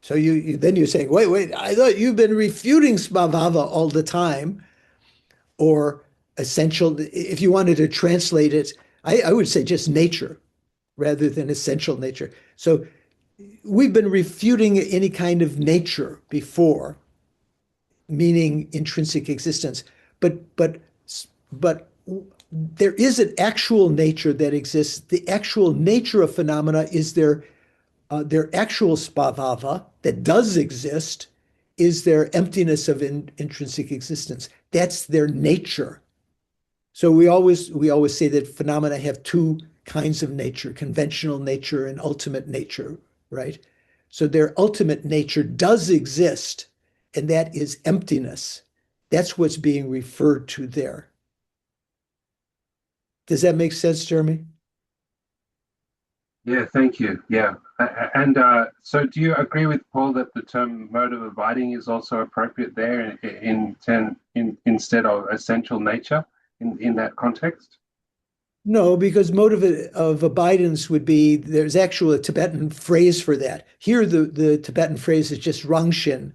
So then you're saying, wait, I thought you've been refuting svabhava all the time, or essential. If you wanted to translate it, I would say just nature rather than essential nature. So we've been refuting any kind of nature before, meaning intrinsic existence. But there is an actual nature that exists. The actual nature of phenomena is their actual svabhava that does exist, is their emptiness of intrinsic existence. That's their nature. So we always say that phenomena have two kinds of nature, conventional nature and ultimate nature, right? So their ultimate nature does exist, and that is emptiness. That's what's being referred to there. Does that make sense, Jeremy? Yeah, thank you. Yeah. And so do you agree with Paul that the term mode of abiding is also appropriate there instead of essential nature in that context? No, because mode of abidance would be, there's actually a Tibetan phrase for that. Here, the Tibetan phrase is just rangshin.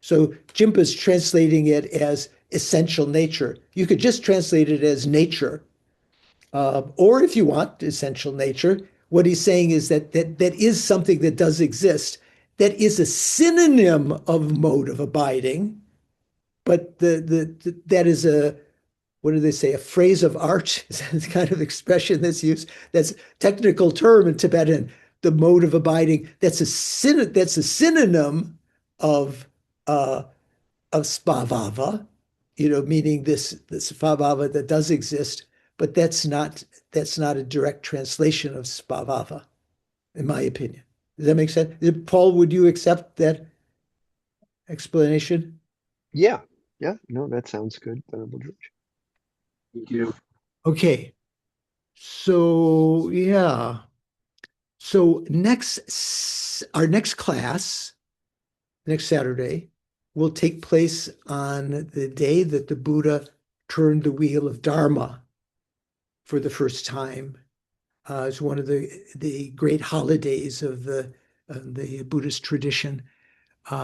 So Jimpa's translating it as essential nature. You could just translate it as nature. Or if you want essential nature, what he's saying is that is something that does exist, that is a synonym of mode of abiding, but that is what do they say, a phrase of art, is that the kind of expression that's used, that's a technical term in Tibetan, the mode of abiding, that's a synonym of svabhava, meaning this svabhava that does exist, but that's not a direct translation of svabhava, in my opinion. Does that make sense? Paul, would you accept that explanation? Yeah. No, that sounds good, Venerable George. Thank you. Okay. So yeah. So our next class, next Saturday, will take place on the day that the Buddha turned the wheel of Dharma for the first time. It's one of the great holidays of the Buddhist tradition.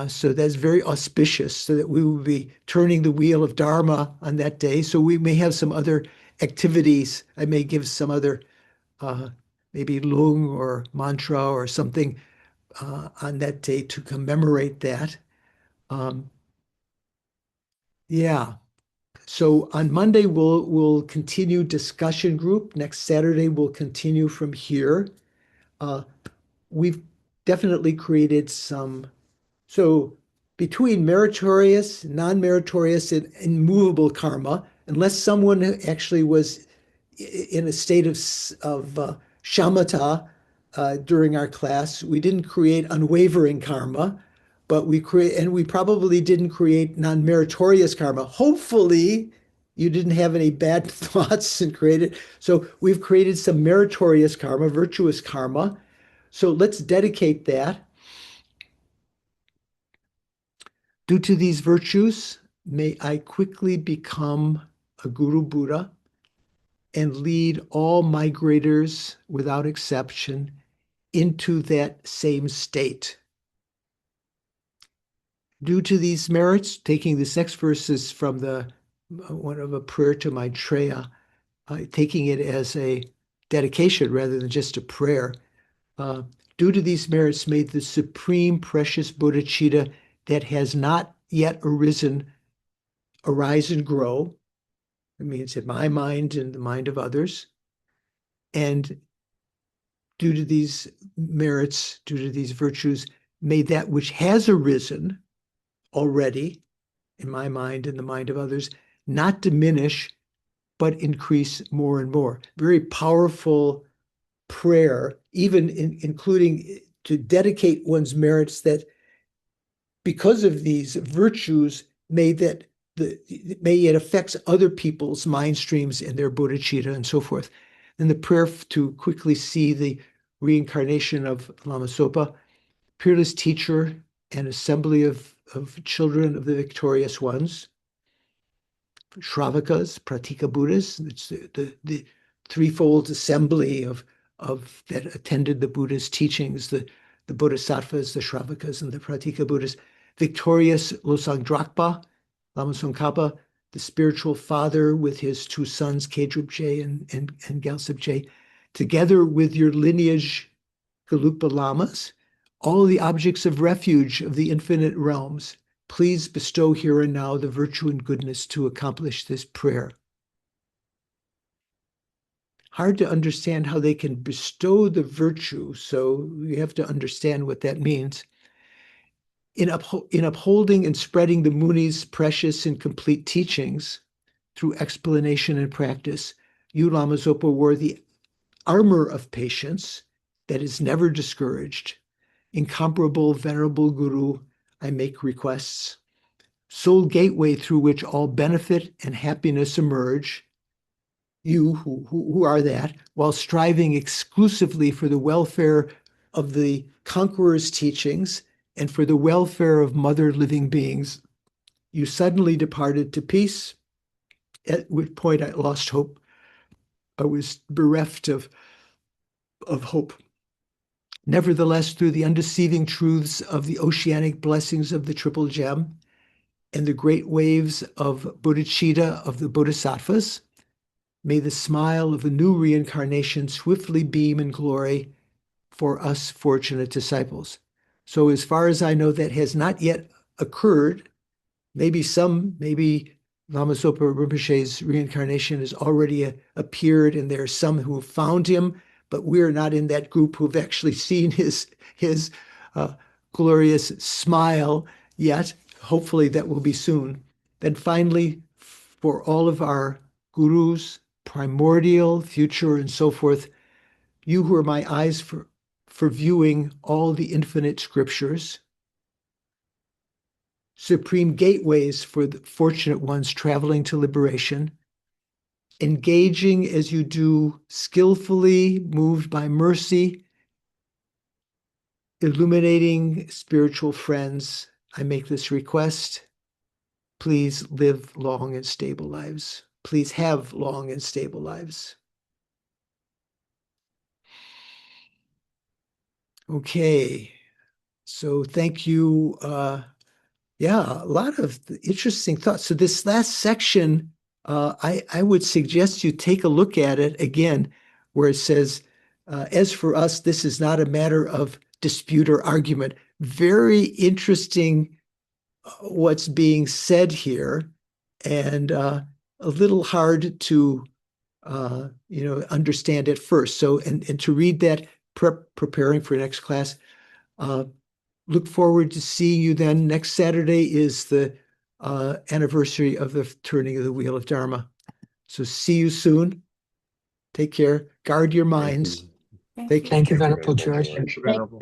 So that's very auspicious, so that we will be turning the wheel of Dharma on that day. So we may have some other activities. I may give some other, maybe lung or mantra or something on that day to commemorate that. Yeah. So on Monday, we'll continue discussion group. Next Saturday, we'll continue from here. We've definitely created some. So between meritorious, non-meritorious, and immovable karma, unless someone actually was in a state of shamatha, during our class. We didn't create unwavering karma, but we probably didn't create non-meritorious karma. Hopefully, you didn't have any bad thoughts and created. So we've created some meritorious karma, virtuous karma. So let's dedicate that. Due to these virtues, may I quickly become a Guru Buddha and lead all migrators without exception into that same state. Due to these merits, taking this next verse is from the one of a prayer to Maitreya, taking it as a dedication rather than just a prayer. Due to these merits, may the supreme precious bodhicitta that has not yet arisen arise and grow. It means in my mind and the mind of others. And due to these merits, due to these virtues, may that which has arisen already in my mind and the mind of others not diminish, but increase more and more. Very powerful prayer, even including to dedicate one's merits, that because of these virtues, may it affects other people's mind streams and their bodhicitta and so forth. And the prayer to quickly see the reincarnation of Lama Zopa, peerless teacher and assembly of children of the victorious ones, Shravakas, Pratika Buddhas. It's the threefold assembly of that attended the Buddha's teachings, the Bodhisattvas, the Shravakas, and the Pratika Buddhas. Victorious Losang Drakpa, Lama Tsongkhapa, the spiritual father with his two sons, Kedrupje and Gyaltsabje, together with your lineage, Gelugpa Lamas, all the objects of refuge of the infinite realms, please bestow here and now the virtue and goodness to accomplish this prayer. Hard to understand how they can bestow the virtue, so we have to understand what that means. In upholding and spreading the Muni's precious and complete teachings through explanation and practice, you, Lama Zopa, wore the armor of patience that is never discouraged. Incomparable, venerable Guru, I make requests. Sole gateway through which all benefit and happiness emerge. You, who are that, while striving exclusively for the welfare of the conqueror's teachings and for the welfare of mother living beings, you suddenly departed to peace, at which point I lost hope. I was bereft of hope. Nevertheless, through the undeceiving truths of the oceanic blessings of the Triple Gem and the great waves of bodhicitta of the Bodhisattvas, may the smile of a new reincarnation swiftly beam in glory for us fortunate disciples. So as far as I know, that has not yet occurred. Maybe Lama Zopa Rinpoche's reincarnation has already appeared, and there are some who have found him, but we're not in that group who've actually seen his glorious smile yet. Hopefully that will be soon. Then finally, for all of our gurus, primordial, future, and so forth, you who are my eyes for viewing all the infinite scriptures, supreme gateways for the fortunate ones traveling to liberation, engaging as you do skillfully, moved by mercy, illuminating spiritual friends, I make this request. Please live long and stable lives. Please have long and stable lives. Okay, so thank you. Yeah, a lot of interesting thoughts. So this last section, I would suggest you take a look at it again, where it says, as for us, this is not a matter of dispute or argument. Very interesting what's being said here, and a little hard to understand at first. So, and to read that, preparing for next class. Look forward to seeing you then. Next Saturday is the anniversary of the turning of the wheel of Dharma. So see you soon. Take care. Guard your minds. Thank you. Thank you, Venerable very much. George. Thank you, Venerable.